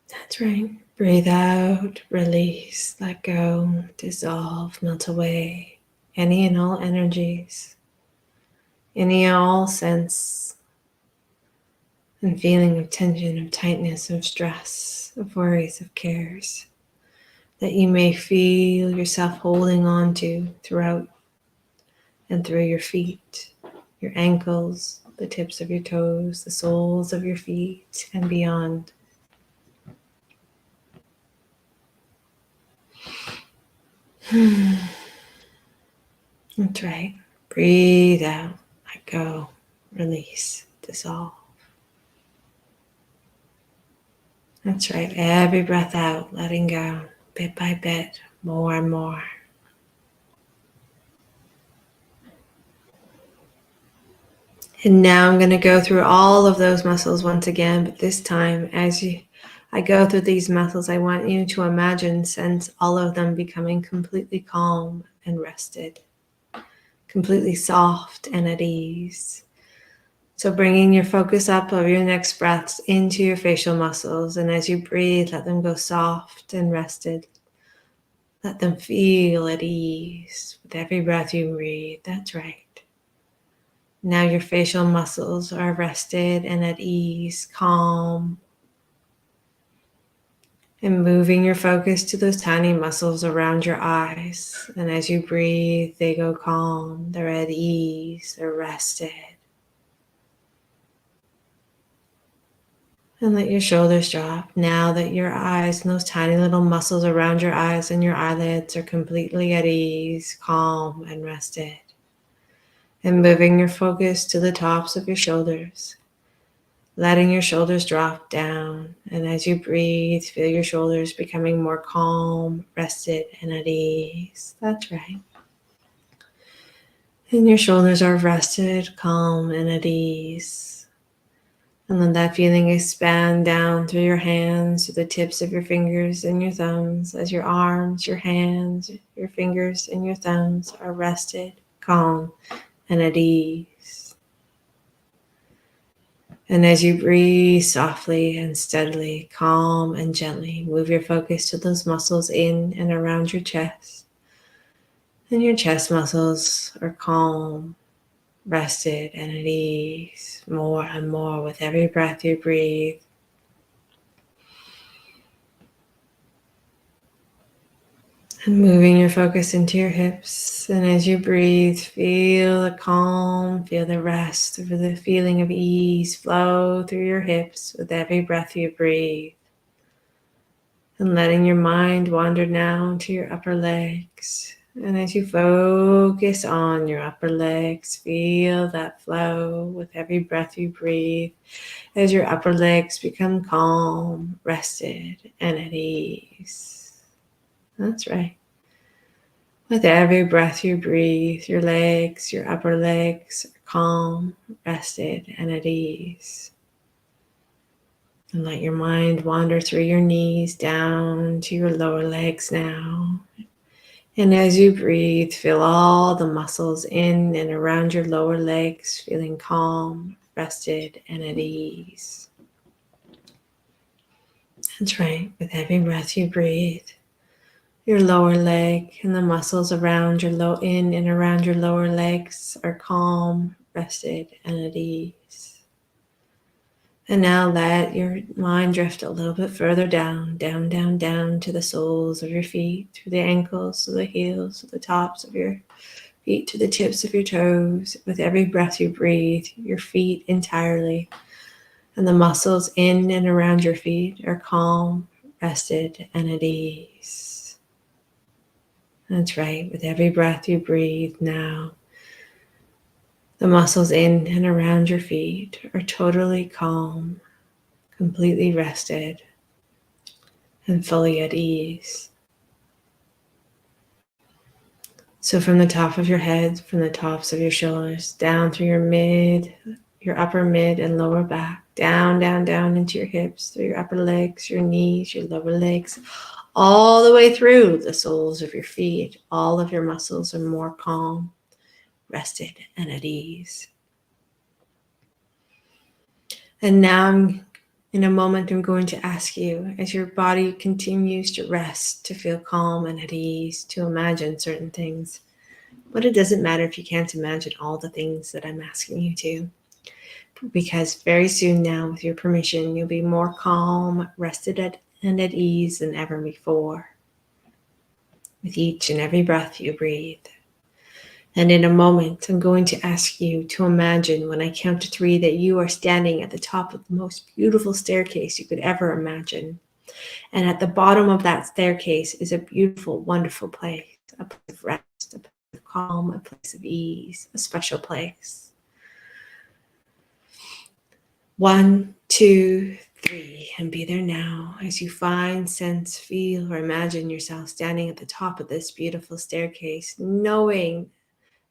That's right. Breathe out, release, let go, dissolve, melt away any and all energies, any and all sense and feeling of tension, of tightness, of stress, of worries, of cares that you may feel yourself holding on to throughout and through your feet, your ankles, the tips of your toes, the soles of your feet, and beyond. That's right. Breathe out, let go, release, dissolve. That's right. Every breath out, letting go, bit by bit, more and more. And now I'm going to go through all of those muscles once again, but this time I go through these muscles, I want you to imagine, sense all of them becoming completely calm and rested, completely soft and at ease. So bringing your focus up of your next breaths into your facial muscles, and as you breathe, let them go soft and rested. Let them feel at ease with every breath you breathe. That's right. Now your facial muscles are rested and at ease, calm. And moving your focus to those tiny muscles around your eyes. And as you breathe, they go calm, they're at ease, they're rested. And let your shoulders drop. Now that your eyes and those tiny little muscles around your eyes and your eyelids are completely at ease, calm, and rested. And moving your focus to the tops of your shoulders. Letting your shoulders drop down. And as you breathe, feel your shoulders becoming more calm, rested, and at ease. That's right. And your shoulders are rested, calm, and at ease. And let that feeling expand down through your hands, to the tips of your fingers and your thumbs, as your arms, your hands, your fingers, and your thumbs are rested, calm, and at ease. And as you breathe softly and steadily, calm and gently, move your focus to those muscles in and around your chest. And your chest muscles are calm, rested, and at ease, more and more with every breath you breathe. And moving your focus into your hips. And as you breathe, feel the calm, feel the rest, feel the feeling of ease flow through your hips with every breath you breathe. And letting your mind wander now to your upper legs. And as you focus on your upper legs, feel that flow with every breath you breathe as your upper legs become calm, rested, and at ease. That's right. With every breath you breathe, your legs, your upper legs are calm, rested, and at ease. And let your mind wander through your knees down to your lower legs now. And as you breathe, feel all the muscles in and around your lower legs feeling calm, rested, and at ease. That's right. With every breath you breathe, your lower leg and the muscles around your in and around your lower legs are calm, rested, and at ease. And now let your mind drift a little bit further down, down, down, down to the soles of your feet, to the ankles, to the heels, to the tops of your feet, to the tips of your toes. With every breath you breathe, your feet entirely and the muscles in and around your feet are calm, rested, and at ease. That's right. With every breath you breathe now, The muscles in and around your feet are totally calm, completely rested, and fully at ease. So from the top of your head, from the tops of your shoulders, down through your upper mid and lower back, down, down, down into your hips, through your upper legs, your knees, your lower legs, all the way through the soles of your feet. All of your muscles are more calm, rested, and at ease. And now in a moment, I'm going to ask you, as your body continues to rest, to feel calm and at ease, to imagine certain things. But it doesn't matter if you can't imagine all the things that I'm asking you to, because very soon now, with your permission, you'll be more calm, rested and at ease than ever before, with each and every breath you breathe. And in a moment, I'm going to ask you to imagine, when I count to 3, that you are standing at the top of the most beautiful staircase you could ever imagine. And at the bottom of that staircase is a beautiful, wonderful place, a place of rest, a place of calm, a place of ease, a special place. 1, 2, 3, and be there now as you find, sense, feel, or imagine yourself standing at the top of this beautiful staircase, knowing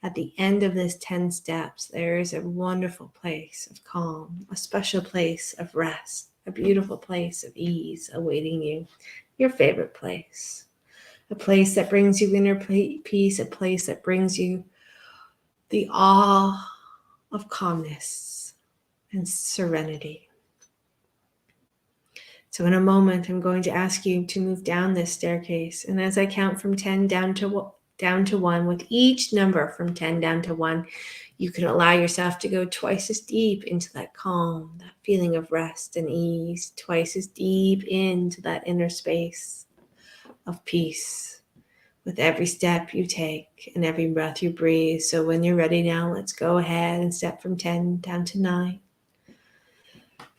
at the end of this 10 steps, there is a wonderful place of calm, a special place of rest, a beautiful place of ease awaiting you, your favorite place, a place that brings you inner peace, a place that brings you the awe of calmness and serenity. So in a moment, I'm going to ask you to move down this staircase. And as I count from 10 down to 1, with each number from 10 down to 1, you can allow yourself to go twice as deep into that calm, that feeling of rest and ease, twice as deep into that inner space of peace with every step you take and every breath you breathe. So when you're ready now, let's go ahead and step from 10 down to 9.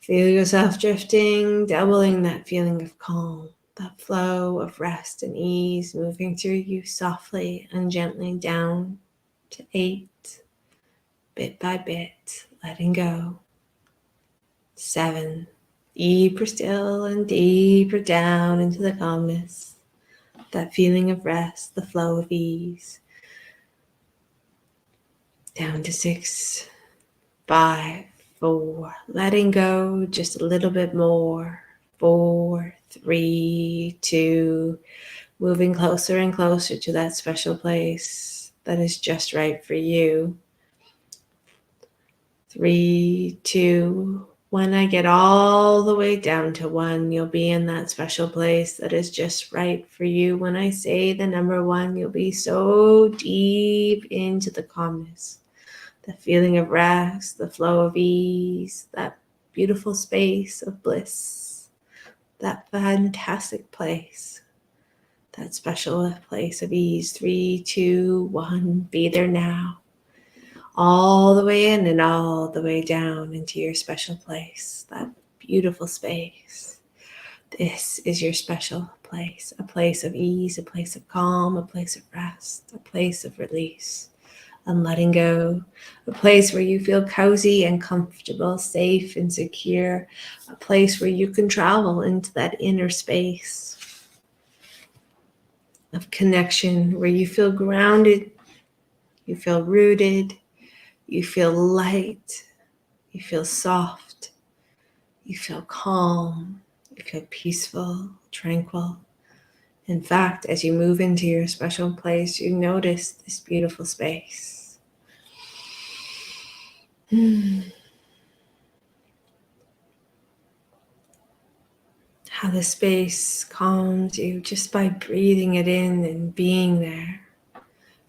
Feel yourself drifting, doubling that feeling of calm, that flow of rest and ease moving through you softly and gently down to 8, bit by bit, letting go. 7, deeper still and deeper down into the calmness, that feeling of rest, the flow of ease. Down to 6, 5, 4, letting go just a little bit more. 4, 3, 2, moving closer and closer to that special place that is just right for you. 3, 2, when I get all the way down to 1, you'll be in that special place that is just right for you. When I say the number 1, you'll be so deep into the calmness, the feeling of rest, the flow of ease, that beautiful space of bliss, that fantastic place, that special place of ease. 3, 2, 1, be there now. All the way in and all the way down into your special place, that beautiful space. This is your special place, a place of ease, a place of calm, a place of rest, a place of release and letting go, a place where you feel cozy and comfortable, safe and secure, a place where you can travel into that inner space of connection, where you feel grounded, you feel rooted, you feel light, you feel soft, you feel calm, you feel peaceful, tranquil. In fact, as you move into your special place, you notice this beautiful space. How the space calms you just by breathing it in and being there.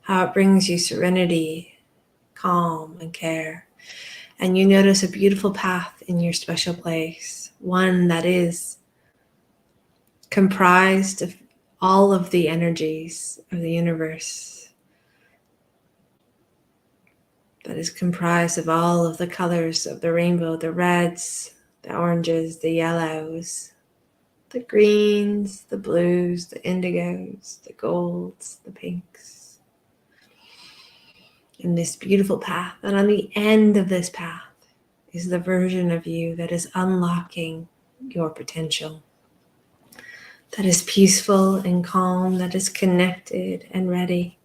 How it brings you serenity, calm, and care. And you notice a beautiful path in your special place, one that is comprised of all of the energies of the universe, that is comprised of all of the colors of the rainbow, the reds, the oranges, the yellows, the greens, the blues, the indigos, the golds, the pinks. in this beautiful path. And on the end of this path is the version of you that is unlocking your potential, that is peaceful and calm, that is connected and ready.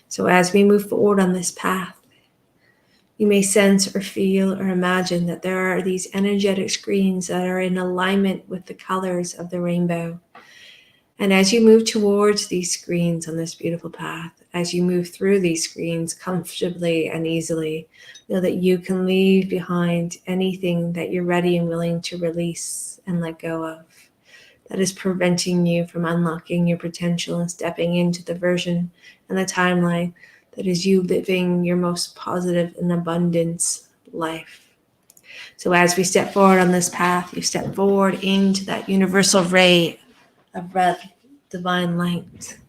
So as we move forward on this path, you may sense or feel or imagine that there are these energetic screens that are in alignment with the colors of the rainbow. And as you move towards these screens on this beautiful path, as you move through these screens comfortably and easily, know that you can leave behind anything that you're ready and willing to release and let go of, that is preventing you from unlocking your potential and stepping into the version and the timeline that is you living your most positive and abundance life. So as we step forward on this path, you step forward into that universal ray of red divine light.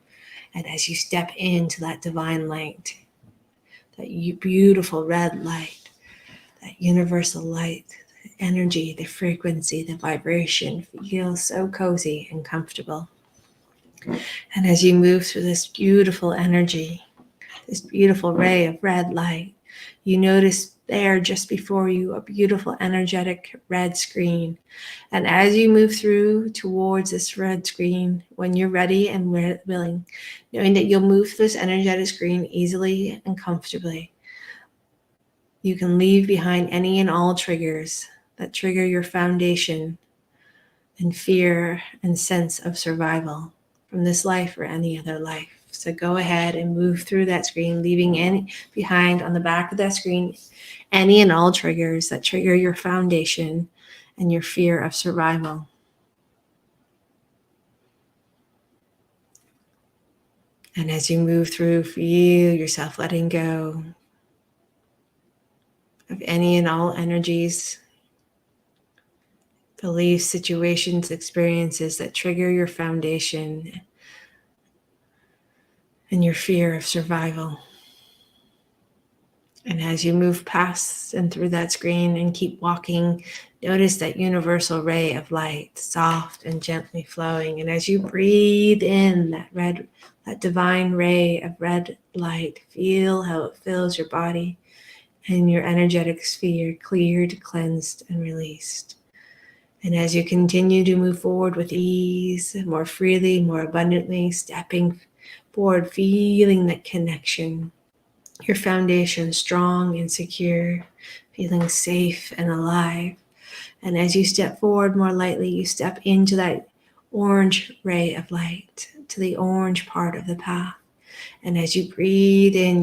And as you step into that divine light, that beautiful red light, that universal light, the energy, the frequency, the vibration feels so cozy and comfortable. And as you move through this beautiful energy, this beautiful ray of red light, you notice there just before you a beautiful energetic red screen. And as you move through towards this red screen, when you're ready and willing, knowing that you'll move through this energetic screen easily and comfortably, you can leave behind any and all triggers that trigger your foundation and fear and sense of survival from this life or any other life. So go ahead and move through that screen, leaving any behind on the back of that screen any and all triggers that trigger your foundation and your fear of survival. And as you move through, feel yourself letting go of any and all energies, beliefs, situations, experiences that trigger your foundation and your fear of survival. And as you move past and through that screen and keep walking, notice that universal ray of light, soft and gently flowing. And as you breathe in that divine ray of red light, feel how it fills your body and your energetic sphere, cleared, cleansed, and released. And as you continue to move forward with ease, more freely, more abundantly, stepping forward, feeling that connection, your foundation strong and secure, feeling safe and alive. And as you step forward more lightly, you step into that orange ray of light, to the orange part of the path. And as you breathe in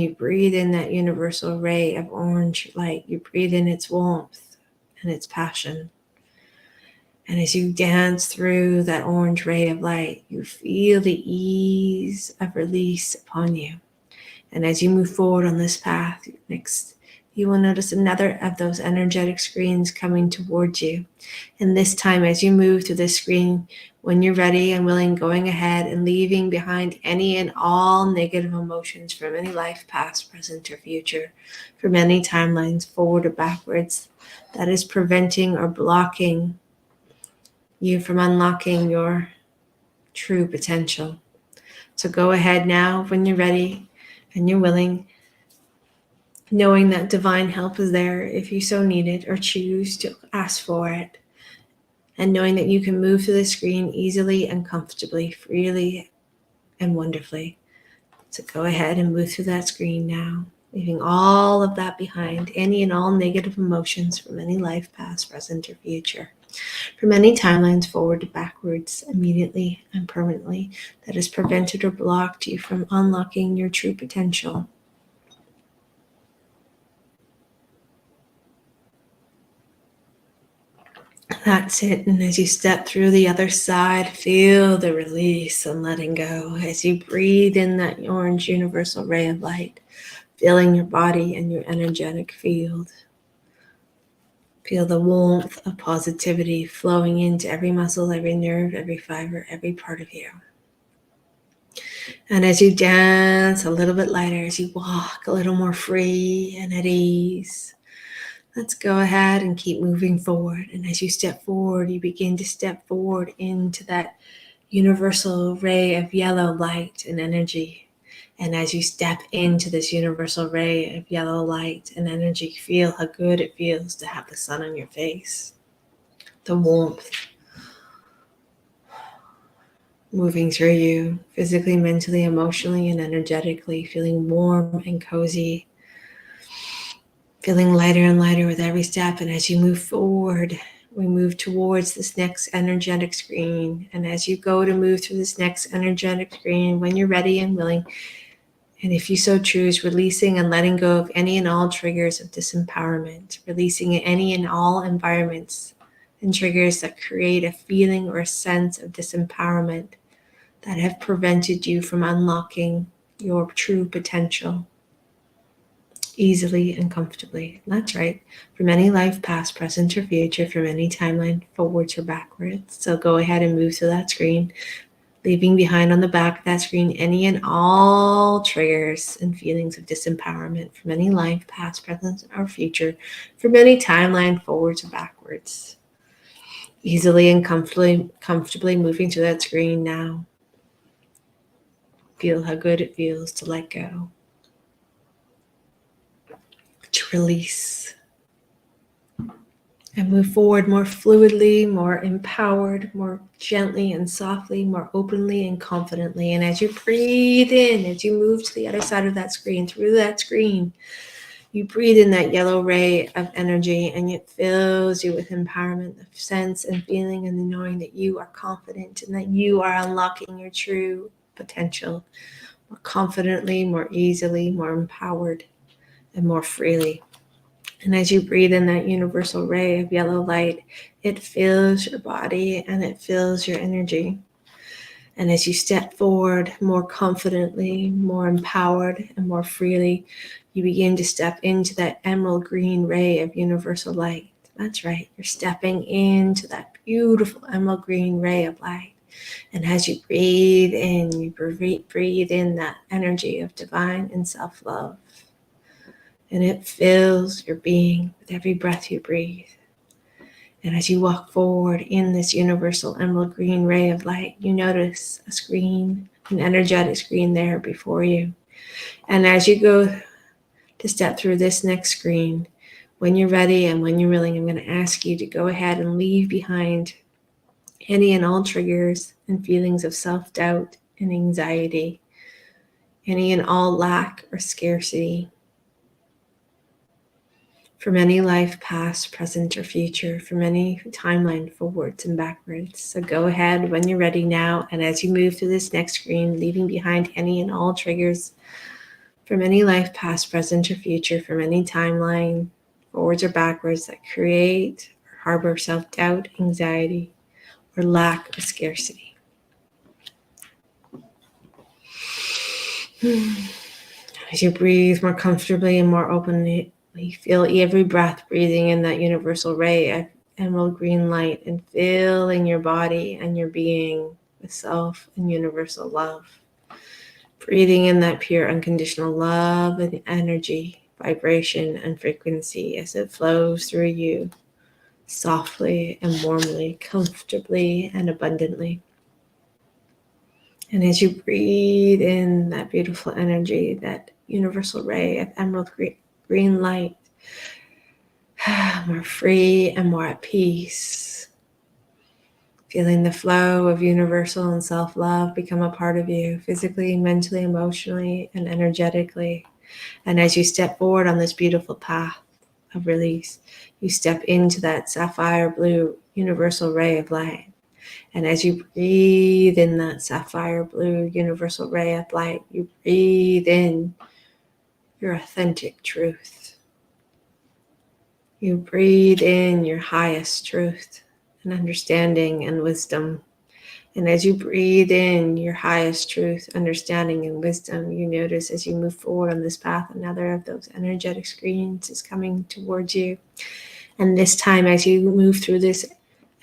that universal ray of orange light. You breathe in its warmth and its passion. And as you dance through that orange ray of light, you feel the ease of release upon you. And as you move forward on this path, next, you will notice another of those energetic screens coming towards you. And this time, as you move through this screen, when you're ready and willing, going ahead and leaving behind any and all negative emotions from any life, past, present, or future, from any timelines, forward or backwards, that is preventing or blocking you from unlocking your true potential. So go ahead now when you're ready and you're willing, knowing that divine help is there if you so need it or choose to ask for it, and knowing that you can move through the screen easily and comfortably, freely and wonderfully. So go ahead and move through that screen now, leaving all of that behind, any and all negative emotions from any life, past, present, or future, from any timelines forward to backwards, immediately and permanently, that has prevented or blocked you from unlocking your true potential. That's it. And as you step through the other side, feel the release and letting go. As you breathe in that orange universal ray of light, filling your body and your energetic field. Feel the warmth of positivity flowing into every muscle, every nerve, every fiber, every part of you. And as you dance a little bit lighter, as you walk a little more free and at ease, let's go ahead and keep moving forward. And as you step forward, you begin to step forward into that universal ray of yellow light and energy. And as you step into this universal ray of yellow light and energy, feel how good it feels to have the sun on your face. The warmth moving through you physically, mentally, emotionally, and energetically, feeling warm and cozy, feeling lighter and lighter with every step. And as you move forward, we move towards this next energetic screen. And as you go to move through this next energetic screen, when you're ready and willing, and if you so choose, releasing and letting go of any and all triggers of disempowerment, releasing any and all environments and triggers that create a feeling or a sense of disempowerment that have prevented you from unlocking your true potential easily and comfortably. That's right. From any life, past, present, or future, from any timeline, forwards or backwards. So go ahead and move to that screen, leaving behind on the back of that screen any and all triggers and feelings of disempowerment from any life, past, present, or future, from any timeline, forwards or backwards. Easily and comfortably moving to that screen now. Feel how good it feels to let go, to release, and move forward more fluidly, more empowered, more gently and softly, more openly and confidently. And as you breathe in, as you move to the other side of that screen, through that screen, you breathe in that yellow ray of energy, and it fills you with empowerment, the sense and feeling and the knowing that you are confident and that you are unlocking your true potential more confidently, more easily, more empowered, and more freely. And as you breathe in that universal ray of yellow light, it fills your body and it fills your energy. And as you step forward more confidently, more empowered, and more freely, you begin to step into that emerald green ray of universal light. That's right. You're stepping into that beautiful emerald green ray of light. And as you breathe in, you breathe in that energy of divine and self-love. And it fills your being with every breath you breathe. And as you walk forward in this universal emerald green ray of light, you notice a screen, an energetic screen there before you. And as you go to step through this next screen, when you're ready and when you're willing, I'm going to ask you to go ahead and leave behind any and all triggers and feelings of self-doubt and anxiety, any and all lack or scarcity, from any life, past, present, or future, from any timeline forwards and backwards. So go ahead when you're ready now, and as you move through this next screen, leaving behind any and all triggers from any life, past, present, or future, from any timeline, forwards or backwards, that create or harbor self-doubt, anxiety, or lack or scarcity. As you breathe more comfortably and more openly, you feel every breath breathing in that universal ray of emerald green light and filling your body and your being with self and universal love. Breathing in that pure unconditional love and energy, vibration, and frequency as it flows through you softly and warmly, comfortably and abundantly. And as you breathe in that beautiful energy, that universal ray of emerald green light, more free and more at peace, feeling the flow of universal and self-love become a part of you, physically, mentally, emotionally, and energetically. And as you step forward on this beautiful path of release, you step into that sapphire blue universal ray of light. And as you breathe in that sapphire blue universal ray of light, you breathe in your authentic truth. You breathe in your highest truth and understanding and wisdom. And as you breathe in your highest truth, understanding, and wisdom, you notice as you move forward on this path, another of those energetic screens is coming towards you. And this time, as you move through this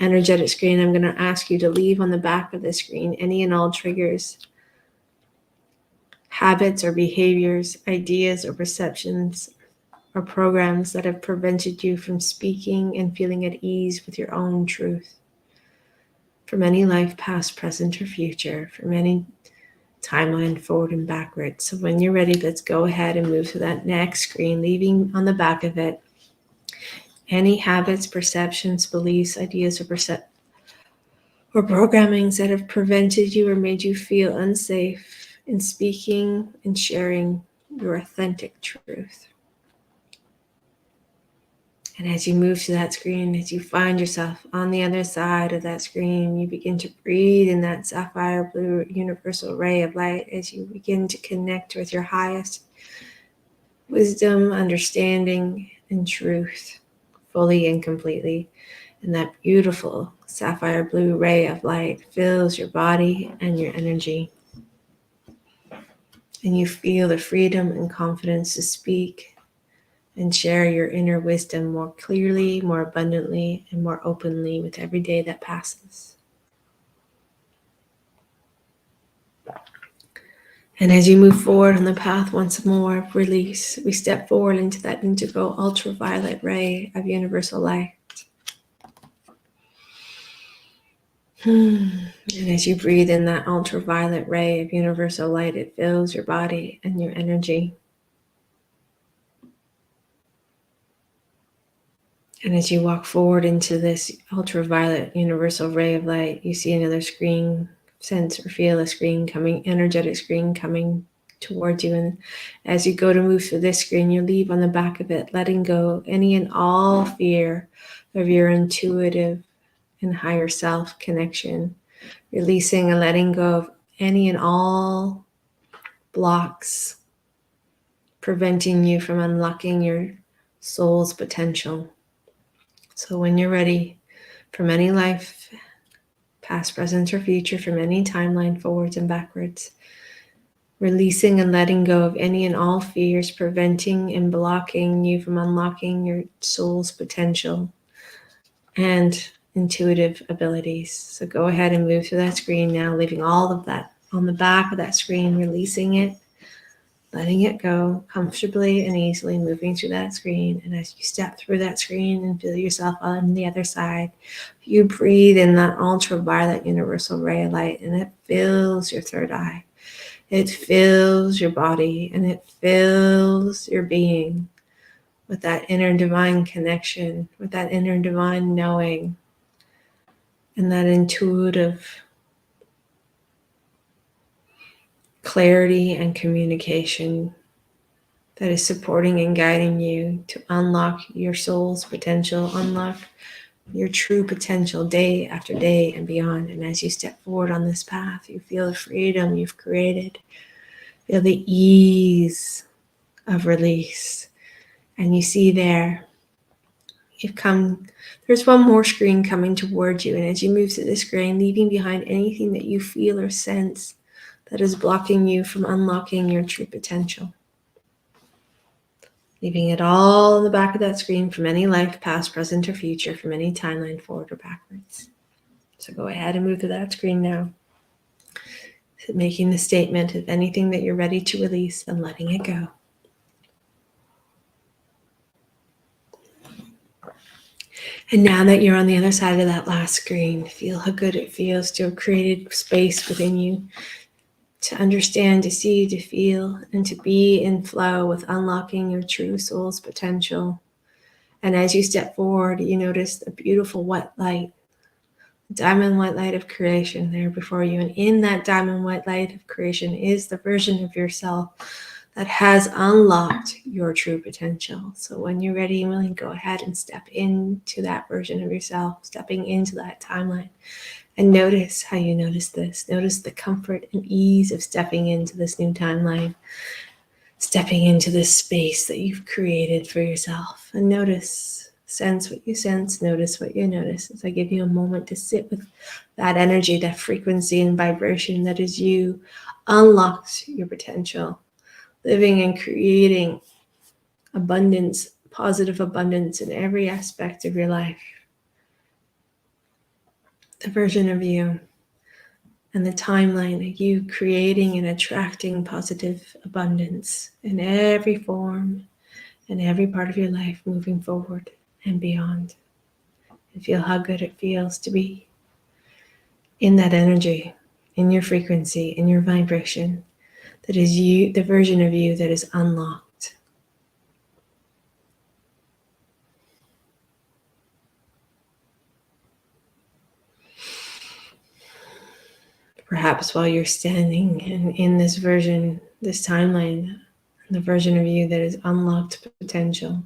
energetic screen, I'm going to ask you to leave on the back of the screen any and all triggers, habits or behaviors, ideas or perceptions or programs that have prevented you from speaking and feeling at ease with your own truth. From any life, past, present, or future, from any timeline forward and backwards. So when you're ready, let's go ahead and move to that next screen, leaving on the back of it any habits, perceptions, beliefs, ideas, or programmings that have prevented you or made you feel unsafe in speaking and sharing your authentic truth. And as you move to that screen, as you find yourself on the other side of that screen, you begin to breathe in that sapphire blue universal ray of light as you begin to connect with your highest wisdom, understanding, and truth fully and completely. And that beautiful sapphire blue ray of light fills your body and your energy. And you feel the freedom and confidence to speak and share your inner wisdom more clearly, more abundantly, and more openly with every day that passes. And as you move forward on the path once more of release, we step forward into that integral ultraviolet ray of universal light. And as you breathe in that ultraviolet ray of universal light, it fills your body and your energy. And as you walk forward into this ultraviolet universal ray of light, you see another screen, sense or feel a screen coming, energetic screen coming towards you. And as you go to move through this screen, you leave on the back of it, letting go any and all fear of your intuitive and higher self connection, releasing and letting go of any and all blocks preventing you from unlocking your soul's potential. So when you're ready, from any life, past, present, or future, from any timeline, forwards and backwards, releasing and letting go of any and all fears preventing and blocking you from unlocking your soul's potential and intuitive abilities. So go ahead and move to that screen now, leaving all of that on the back of that screen, releasing it, letting it go comfortably and easily, moving through that screen. And as you step through that screen and feel yourself on the other side, you breathe in that ultraviolet universal ray of light, and it fills your third eye. It fills your body, and it fills your being with that inner divine connection, with that inner divine knowing, and that intuitive clarity and communication that is supporting and guiding you to unlock your soul's potential, unlock your true potential day after day and beyond. And as you step forward on this path, you feel the freedom you've created, feel the ease of release. And you see there's one more screen coming towards you. And as you move to this screen, leaving behind anything that you feel or sense that is blocking you from unlocking your true potential. Leaving it all in the back of that screen from any life, past, present, or future, from any timeline, forward or backwards. So go ahead and move to that screen now, making the statement of anything that you're ready to release and letting it go. And now that you're on the other side of that last screen, feel how good it feels to have created space within you to understand, to see, to feel, and to be in flow with unlocking your true soul's potential. And as you step forward, you notice the beautiful white light, diamond white light of creation there before you. And in that diamond white light of creation is the version of yourself that has unlocked your true potential. So when you're ready and willing, go ahead and step into that version of yourself, stepping into that timeline. And notice how you notice this. Notice the comfort and ease of stepping into this new timeline, stepping into this space that you've created for yourself. And notice, sense what you sense, notice what you notice. As I give you a moment to sit with that energy, that frequency and vibration that is you, unlocks your potential, living and creating abundance, positive abundance in every aspect of your life. The version of you and the timeline of you creating and attracting positive abundance in every form and every part of your life, moving forward and beyond. And feel how good it feels to be in that energy, in your frequency, in your vibration, that is you, the version of you that is unlocked. Perhaps while you're standing in this version, this timeline, the version of you that is unlocked potential,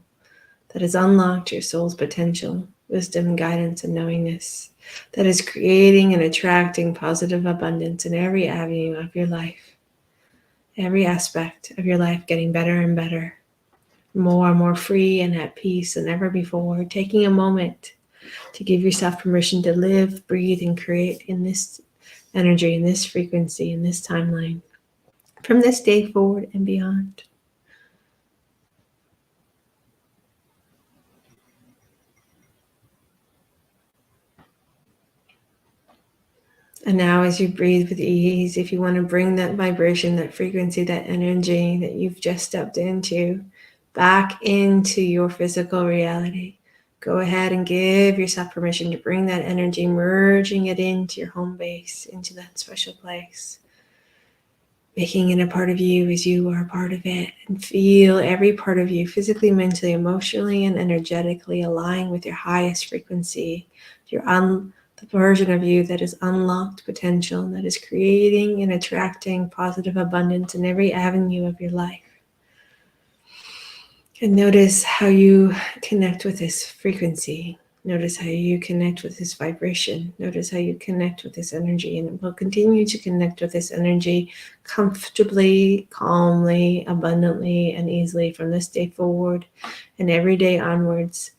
that has unlocked your soul's potential, wisdom, guidance, and knowingness, that is creating and attracting positive abundance in every avenue of your life, every aspect of your life getting better and better, more and more free and at peace than ever before, taking a moment to give yourself permission to live, breathe, and create in this energy, in this frequency, in this timeline, from this day forward and beyond. And now as you breathe with ease, if you want to bring that vibration, that frequency, that energy that you've just stepped into back into your physical reality, go ahead and give yourself permission to bring that energy, merging it into your home base, into that special place, making it a part of you as you are a part of it, and feel every part of you physically, mentally, emotionally, and energetically align with your highest frequency, the version of you that is unlocked potential, that is creating and attracting positive abundance in every avenue of your life. And notice how you connect with this frequency. Notice how you connect with this vibration. Notice how you connect with this energy. And it will continue to connect with this energy comfortably, calmly, abundantly, and easily from this day forward and every day onwards,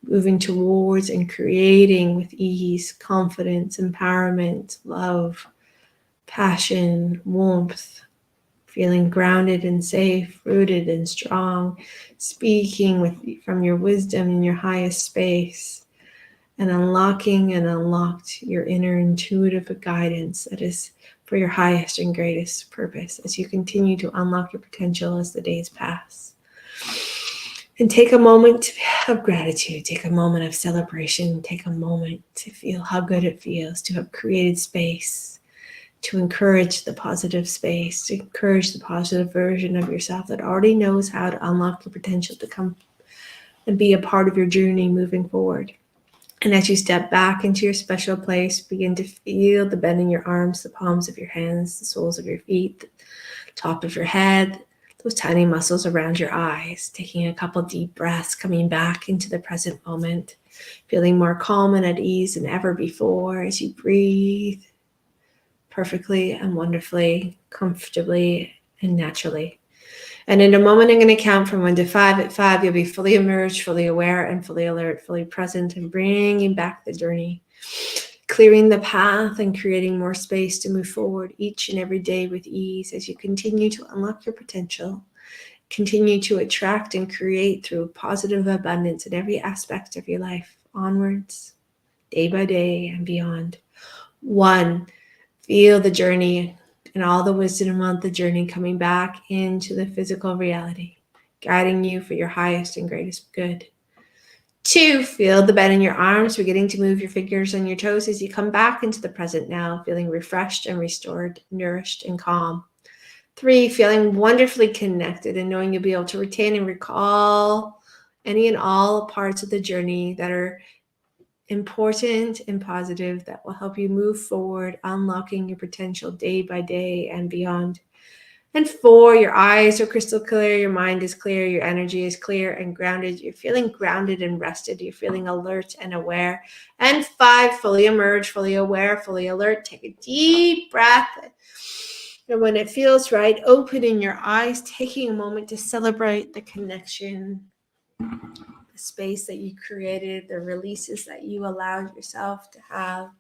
moving towards and creating with ease, confidence, empowerment, love, passion, warmth, feeling grounded and safe, rooted and strong, speaking from your wisdom in your highest space, and unlocking and unlocked your inner intuitive guidance that is for your highest and greatest purpose as you continue to unlock your potential as the days pass. And take a moment of gratitude, take a moment of celebration, take a moment to feel how good it feels to have created space, to encourage the positive space, to encourage the positive version of yourself that already knows how to unlock your potential to come and be a part of your journey moving forward. And as you step back into your special place, begin to feel the bend in your arms, the palms of your hands, the soles of your feet, the top of your head, those tiny muscles around your eyes, taking a couple deep breaths, coming back into the present moment, feeling more calm and at ease than ever before as you breathe perfectly and wonderfully, comfortably and naturally. And in a moment, I'm going to count from 1 to 5. At 5, you'll be fully immersed, fully aware, and fully alert, fully present, and bringing back the journey, clearing the path and creating more space to move forward each and every day with ease as you continue to unlock your potential, continue to attract and create through positive abundance in every aspect of your life, onwards, day by day and beyond. 1, feel the journey and all the wisdom of the journey coming back into the physical reality, guiding you for your highest and greatest good. 2, feel the bend in your arms, beginning to move your fingers and your toes as you come back into the present now, feeling refreshed and restored, nourished and calm. 3, feeling wonderfully connected and knowing you'll be able to retain and recall any and all parts of the journey that are important and positive that will help you move forward, unlocking your potential day by day and beyond. And 4, your eyes are crystal clear, your mind is clear, your energy is clear and grounded. You're feeling grounded and rested. You're feeling alert and aware. And 5, fully emerge, fully aware, fully alert. Take a deep breath. And when it feels right, opening your eyes, taking a moment to celebrate the connection, the space that you created, the releases that you allowed yourself to have,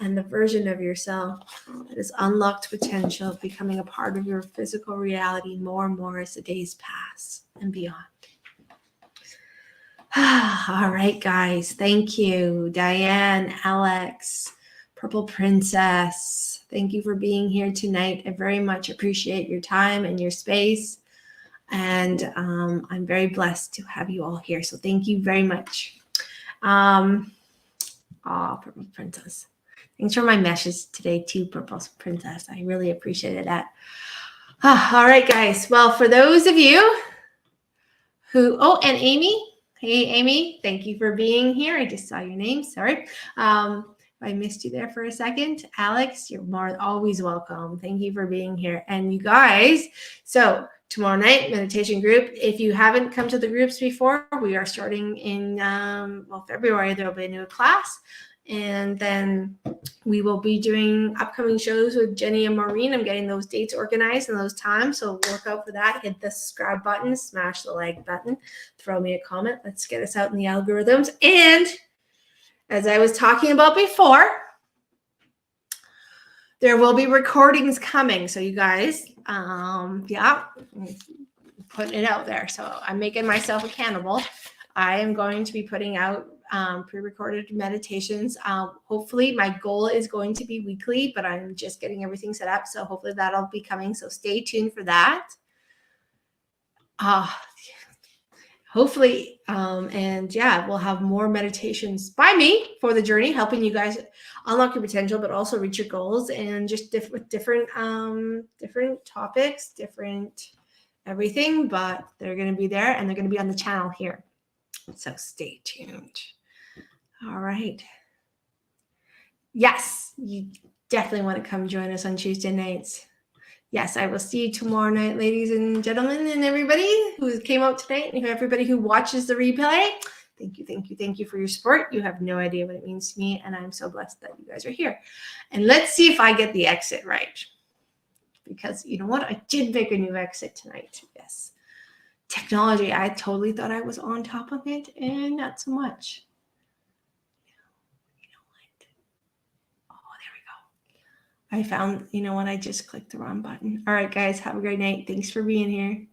and the version of yourself that is unlocked potential, becoming a part of your physical reality more and more as the days pass and beyond. All right, guys. Thank you. Diane, Alex, Purple Princess. Thank you for being here tonight. I very much appreciate your time and your space. And I'm very blessed to have you all here. So thank you very much. Purple Princess. Thanks for my meshes today too, Purple Princess. I really appreciated that. All right, guys. Well, for those of you who, and Amy. Hey, Amy, thank you for being here. I just saw your name. Sorry. I missed you there for a second. Alex, you're always welcome. Thank you for being here. And you guys, so tomorrow night, meditation group. If you haven't come to the groups before, we are starting in, February. There will be a new class. And then we will be doing upcoming shows with Jenny and Maureen. I'm getting those dates organized and those times. So look out for that. Hit the subscribe button, smash the like button, throw me a comment. Let's get us out in the algorithms. And as I was talking about before, there will be recordings coming. So you guys, putting it out there. So I'm making myself accountable. I am going to be putting out pre-recorded meditations. Hopefully my goal is going to be weekly, but I'm just getting everything set up. So hopefully that'll be coming. So stay tuned for that. Hopefully, we'll have more meditations by me for the journey, helping you guys unlock your potential, but also reach your goals, and just with different topics, different everything, but they're going to be there and they're going to be on the channel here. So stay tuned. All right. Yes, you definitely want to come join us on Tuesday nights. Yes, I will see you tomorrow night, ladies and gentlemen, and everybody who came out tonight, and everybody who watches the replay. Thank you for your support. You have no idea what it means to me, and I'm so blessed that you guys are here. And let's see if I get the exit right. Because you know what? I did make a new exit tonight. Yes. Technology, I totally thought I was on top of it, and not so much. I found, I just clicked the wrong button. All right, guys, have a great night. Thanks for being here.